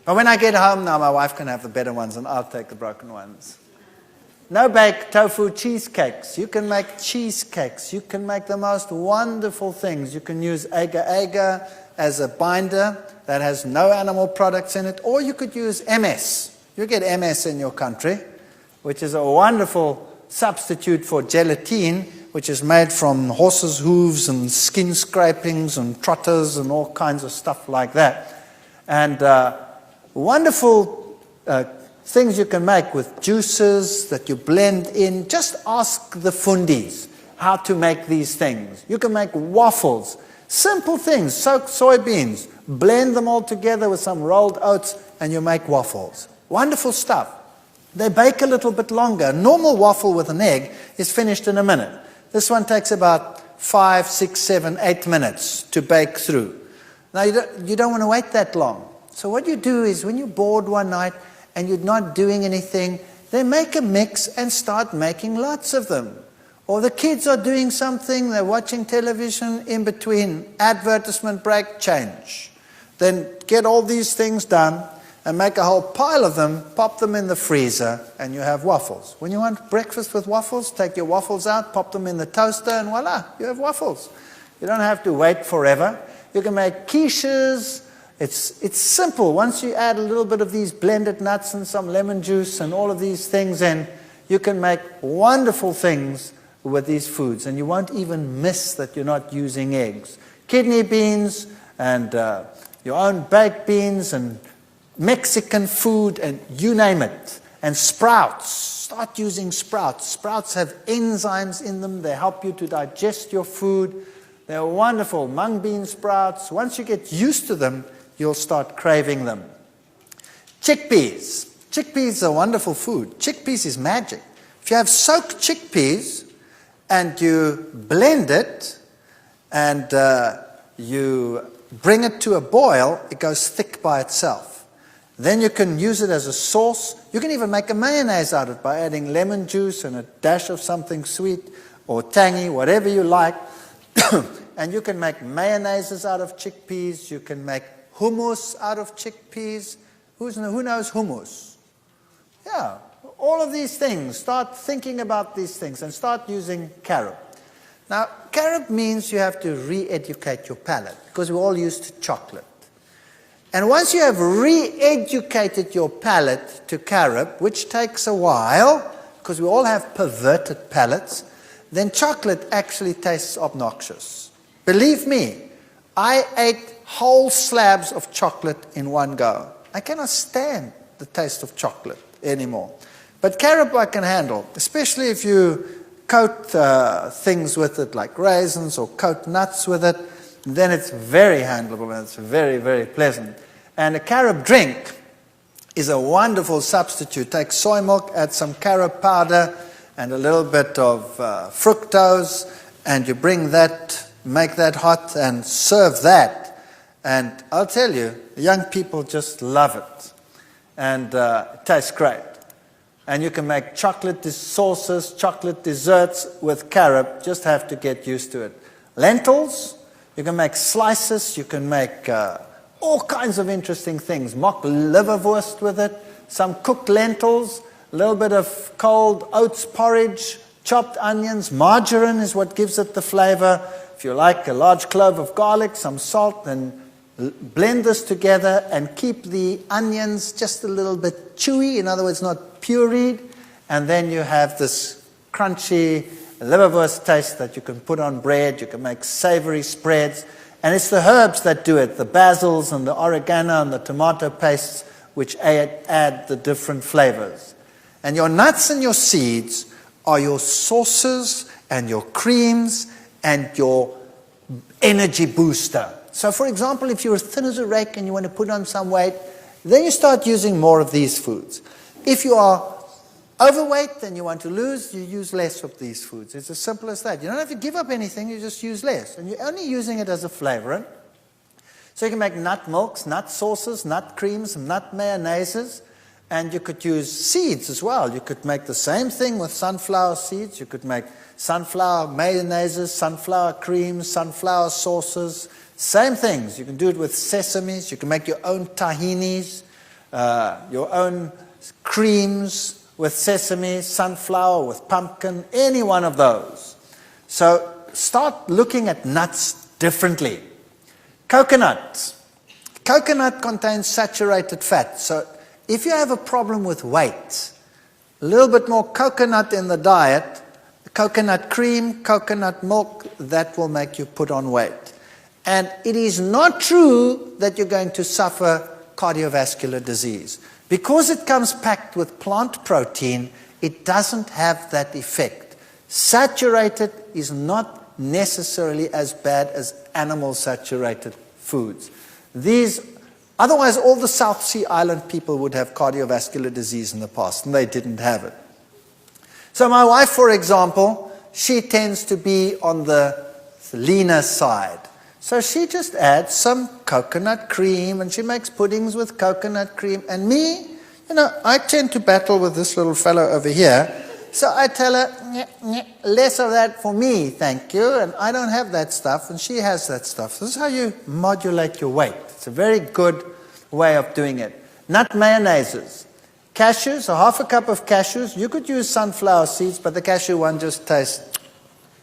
But when I get home now, my wife can have the better ones, and I'll take the broken ones. No-bake tofu cheesecakes. You can make cheesecakes. You can make the most wonderful things. You can use agar-agar as a binder that has no animal products in it, or you could use MS. You get MS in your country, which is a wonderful substitute for gelatine, which is made from horses' hooves and skin scrapings and trotters and all kinds of stuff like that. And wonderful things you can make with juices that you blend in. Just ask the fundis how to make these things. You can make waffles. Simple things. Soak soybeans. Blend them all together with some rolled oats and you make waffles. Wonderful stuff. They bake a little bit longer. A normal waffle with an egg is finished in a minute. This one takes about 5, 6, 7, 8 minutes to bake through. Now you don't want to wait that long. So what you do is when you're bored one night and you're not doing anything, then make a mix and start making lots of them. Or the kids are doing something, they're watching television, in between advertisement break, change. Then get all these things done and make a whole pile of them, pop them in the freezer, and you have waffles. When you want breakfast with waffles, take your waffles out, pop them in the toaster, and voila, you have waffles. You don't have to wait forever. You can make quiches. It's simple. Once you add a little bit of these blended nuts and some lemon juice and all of these things in, you can make wonderful things with these foods, and you won't even miss that you're not using eggs. Kidney beans and your own baked beans and Mexican food and you name it. And sprouts. Start using sprouts. Sprouts have enzymes in them. They help you to digest your food. They're wonderful. Mung bean sprouts. Once you get used to them, you'll start craving them. Chickpeas. Chickpeas are wonderful food. Chickpeas is magic. If you have soaked chickpeas and you blend it and you bring it to a boil, it goes thick by itself. Then you can use it as a sauce. You can even make a mayonnaise out of it by adding lemon juice and a dash of something sweet or tangy, whatever you like. And you can make mayonnaises out of chickpeas. You can make hummus out of chickpeas. Who knows hummus? Yeah, all of these things. Start thinking about these things and start using carob. Now, carob means you have to re-educate your palate because we're all used to chocolate. And once you have re-educated your palate to carob, which takes a while, because we all have perverted palates, then chocolate actually tastes obnoxious. Believe me, I ate whole slabs of chocolate in one go. I cannot stand the taste of chocolate anymore. But carob I can handle, especially if you coat things with it like raisins or coat nuts with it. Then it's very handleable and it's very, very pleasant. And a carob drink is a wonderful substitute. Take soy milk, add some carob powder and a little bit of fructose, and you bring that, make that hot and serve that. And I'll tell you, young people just love it. And it tastes great. And you can make chocolate sauces, chocolate desserts with carob. Just have to get used to it. Lentils. You can make slices, you can make all kinds of interesting things. Mock liverwurst with it, some cooked lentils, a little bit of cold oats porridge, chopped onions. Margarine is what gives it the flavor. If you like a large clove of garlic, some salt, then blend this together and keep the onions just a little bit chewy, in other words, not pureed. And then you have this crunchy liverwurst taste that you can put on bread. You can make savory spreads. And it's the herbs that do it, the basils and the oregano and the tomato pastes, which add the different flavors. And your nuts and your seeds are your sauces and your creams and your energy booster. So for example, if you're as thin as a rake and you want to put on some weight, then you start using more of these foods. If you are overweight and you want to lose, you use less of these foods. It's as simple as that. You don't have to give up anything, you just use less. And you're only using it as a flavorant. So you can make nut milks, nut sauces, nut creams, nut mayonnaises, and you could use seeds as well. You could make the same thing with sunflower seeds. You could make sunflower mayonnaises, sunflower creams, sunflower sauces, same things. You can do it with sesames. You can make your own tahinis, your own creams with sesame, sunflower, with pumpkin, any one of those. So start looking at nuts differently. Coconut. Coconut contains saturated fat. So if you have a problem with weight, a little bit more coconut in the diet, coconut cream, coconut milk, that will make you put on weight. And it is not true that you're going to suffer cardiovascular disease. Because it comes packed with plant protein, it doesn't have that effect. Saturated is not necessarily as bad as animal saturated foods. Otherwise, all the South Sea Island people would have cardiovascular disease in the past, and they didn't have it. So my wife, for example, she tends to be on the leaner side. So she just adds some coconut cream, and she makes puddings with coconut cream. And me, I tend to battle with this little fellow over here. So I tell her, less of that for me, thank you. And I don't have that stuff, and she has that stuff. This is how you modulate your weight. It's a very good way of doing it. Nut mayonnaises. Cashews, so half a cup of cashews. You could use sunflower seeds, but the cashew one just tastes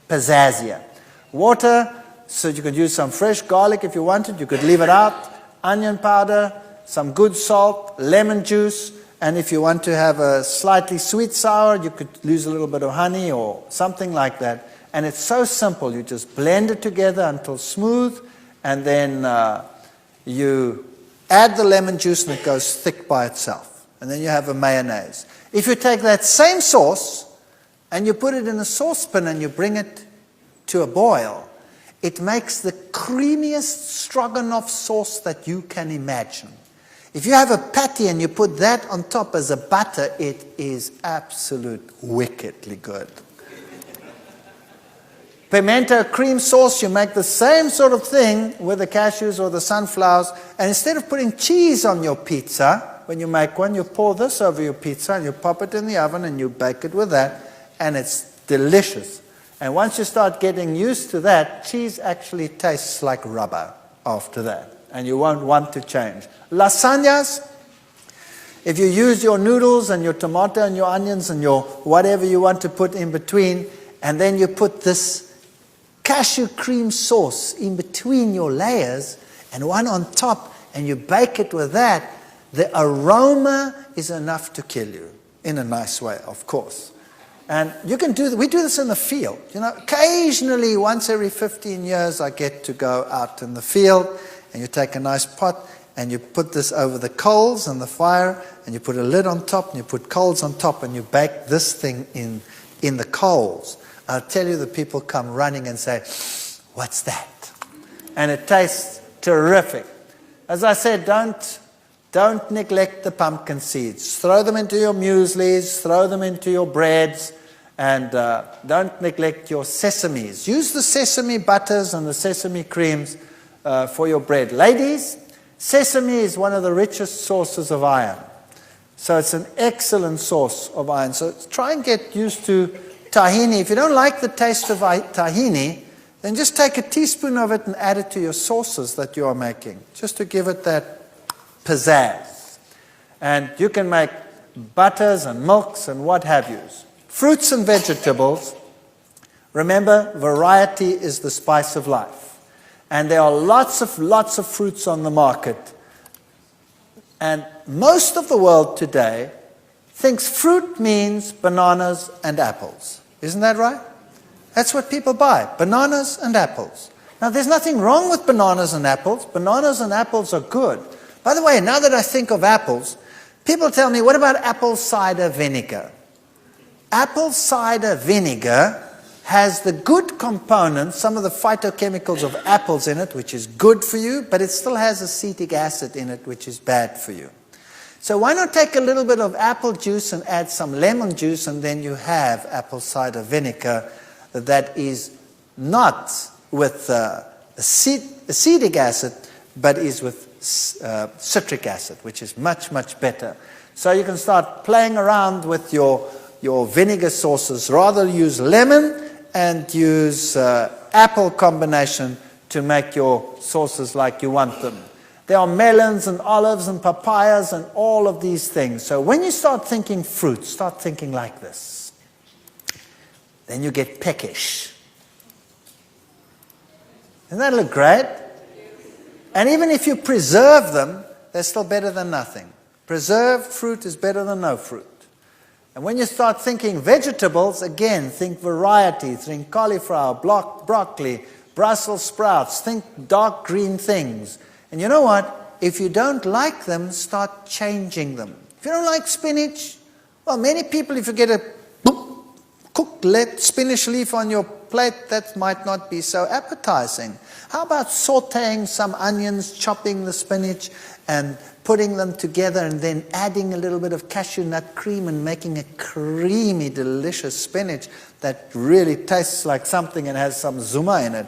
pizzazier. Water, so you could use some fresh garlic if you wanted. You could leave it out. Onion powder, some good salt, lemon juice. And if you want to have a slightly sweet sour, you could use a little bit of honey or something like that. And it's so simple. You just blend it together until smooth, and then you add the lemon juice, and it goes thick by itself. And then you have a mayonnaise. If you take that same sauce and you put it in a saucepan and you bring it to a boil, it makes the creamiest stroganoff sauce that you can imagine. If you have a patty and you put that on top as a butter, it is absolute wickedly good. Pimento cream sauce, you make the same sort of thing with the cashews or the sunflowers, and instead of putting cheese on your pizza, when you make one, you pour this over your pizza and you pop it in the oven and you bake it with that, and it's delicious. And once you start getting used to that, cheese actually tastes like rubber after that, and you won't want to change. Lasagnas, if you use your noodles and your tomato and your onions and your whatever you want to put in between, and then you put this cashew cream sauce in between your layers and one on top, and you bake it with that, the aroma is enough to kill you, in a nice way, of course. And you can we do this in the field. Occasionally, once every 15 years, I get to go out in the field, and you take a nice pot, and you put this over the coals and the fire, and you put a lid on top, and you put coals on top, and you bake this thing in the coals. I'll tell you, the people come running and say, "What's that?" And it tastes terrific. As I said, don't neglect the pumpkin seeds. Throw them into your mueslis, throw them into your breads, and don't neglect your sesames. Use the sesame butters and the sesame creams for your bread. Ladies, sesame is one of the richest sources of iron. So it's an excellent source of iron. So try and get used to tahini. If you don't like the taste of tahini, then just take a teaspoon of it and add it to your sauces that you are making, just to give it that pizzazz. And you can make butters and milks and what have yous. Fruits and vegetables. Remember, variety is the spice of life. And there are lots of fruits on the market. And most of the world today thinks fruit means bananas and apples. Isn't that right? That's what people buy, bananas and apples. Now, there's nothing wrong with bananas and apples. Bananas and apples are good. By the way, now that I think of apples, people tell me, what about apple cider vinegar? Apple cider vinegar has the good components, some of the phytochemicals of apples in it, which is good for you, but it still has acetic acid in it, which is bad for you. So why not take a little bit of apple juice and add some lemon juice, and then you have apple cider vinegar that is not with acetic acid, but is with citric acid, which is much, much better. So you can start playing around with your vinegar sauces. Rather use lemon and use apple combination to make your sauces like you want them. There are melons and olives and papayas and all of these things. So when you start thinking fruit, start thinking like this. Then you get peckish. Doesn't that look great? And even if you preserve them, they're still better than nothing. Preserved fruit is better than no fruit. And when you start thinking vegetables, again, think variety. Think cauliflower, broccoli, Brussels sprouts. Think dark green things. And you know what? If you don't like them, start changing them. If you don't like spinach, well, many people, if you get a cooked spinach leaf on your plate, that might not be so appetizing. How about sauteing some onions, chopping the spinach, and putting them together, and then adding a little bit of cashew nut cream and making a creamy, delicious spinach that really tastes like something and has some zuma in it.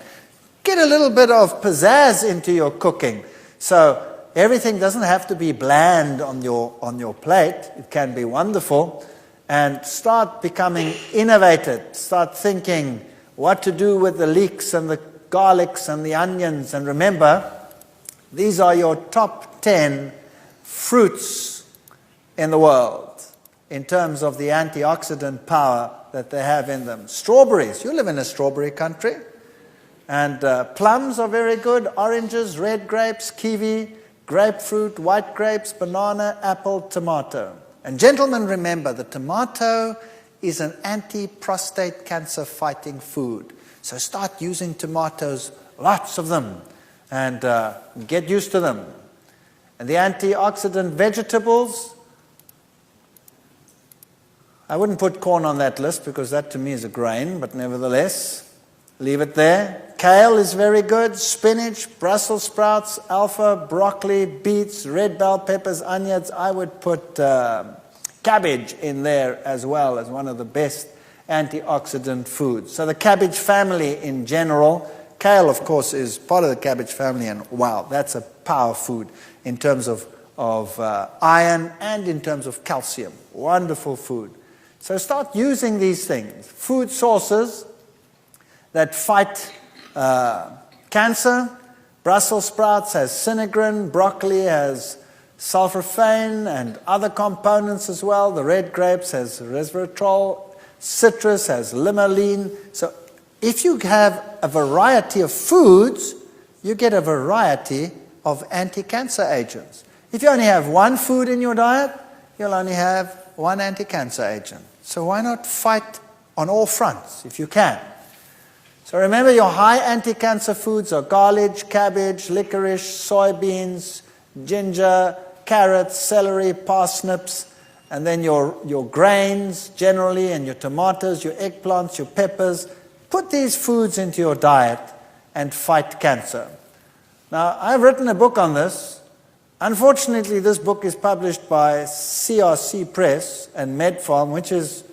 Get a little bit of pizzazz into your cooking. So everything doesn't have to be bland on your plate. It can be wonderful. And start becoming innovative. Start thinking what to do with the leeks and the garlics and the onions. And remember, these are your top 10 fruits in the world in terms of the antioxidant power that they have in them. Strawberries. You live in a strawberry country. And plums are very good. Oranges, red grapes, kiwi, grapefruit, white grapes, banana, apple, tomato. And gentlemen, remember, the tomato is an anti-prostate cancer fighting food. So start using tomatoes, lots of them, and get used to them. And the antioxidant vegetables, I wouldn't put corn on that list because that to me is a grain, but nevertheless, leave it there. Kale is very good. Spinach, Brussels sprouts, alpha, broccoli, beets, red bell peppers, onions. I would put cabbage in there as well as one of the best antioxidant foods. So the cabbage family in general, kale of course is part of the cabbage family, and wow, that's a power food in terms of iron and in terms of calcium. Wonderful food. So start using these things. Food sources that fight cancer. Brussels sprouts has sinigrin, broccoli has sulforaphane and other components as well. The red grapes has resveratrol, citrus has limonene. So if you have a variety of foods, you get a variety of anti-cancer agents. If you only have one food in your diet, you'll only have one anti-cancer agent. So why not fight on all fronts if you can? So remember, your high anti-cancer foods are garlic, cabbage, licorice, soybeans, ginger, carrots, celery, parsnips, and then your grains generally, and your tomatoes, your eggplants, your peppers. Put these foods into your diet and fight cancer. Now, I've written a book on this. Unfortunately, this book is published by CRC Press and MedFarm, which is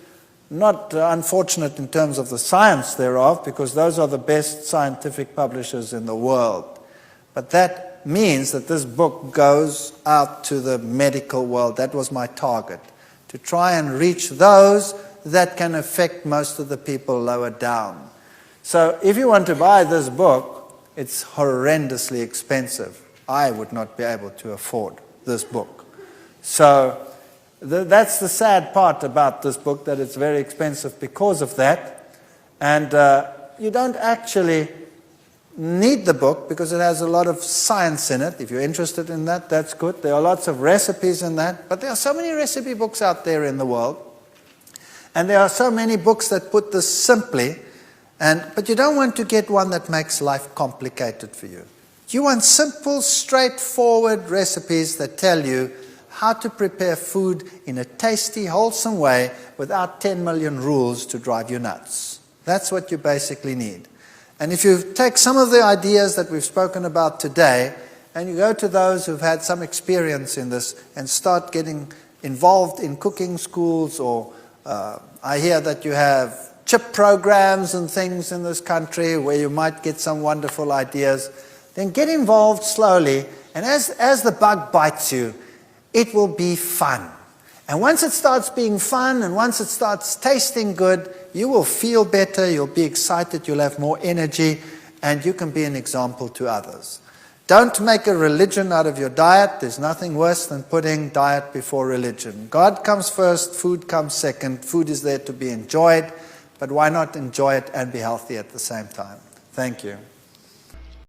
not unfortunate in terms of the science thereof, because those are the best scientific publishers in the world. But that means that this book goes out to the medical world. That was my target, to try and reach those that can affect most of the people lower down. So if you want to buy this book, it's horrendously expensive. I would not be able to afford this book. So that's the sad part about this book, that it's very expensive because of that. And you don't actually need the book because it has a lot of science in it. If you're interested in that, that's good. There are lots of recipes in that. But there are so many recipe books out there in the world. And there are so many books that put this simply. But you don't want to get one that makes life complicated for you. You want simple, straightforward recipes that tell you how to prepare food in a tasty, wholesome way without 10 million rules to drive you nuts. That's what you basically need. And if you take some of the ideas that we've spoken about today, and you go to those who've had some experience in this and start getting involved in cooking schools, or I hear that you have chip programs and things in this country where you might get some wonderful ideas. then get involved slowly, and as the bug bites you, it will be fun. And once it starts being fun, and once it starts tasting good, you will feel better, you'll be excited, you'll have more energy, and you can be an example to others. Don't make a religion out of your diet. There's nothing worse than putting diet before religion. God comes first, food comes second. Food is there to be enjoyed, but why not enjoy it and be healthy at the same time? Thank you.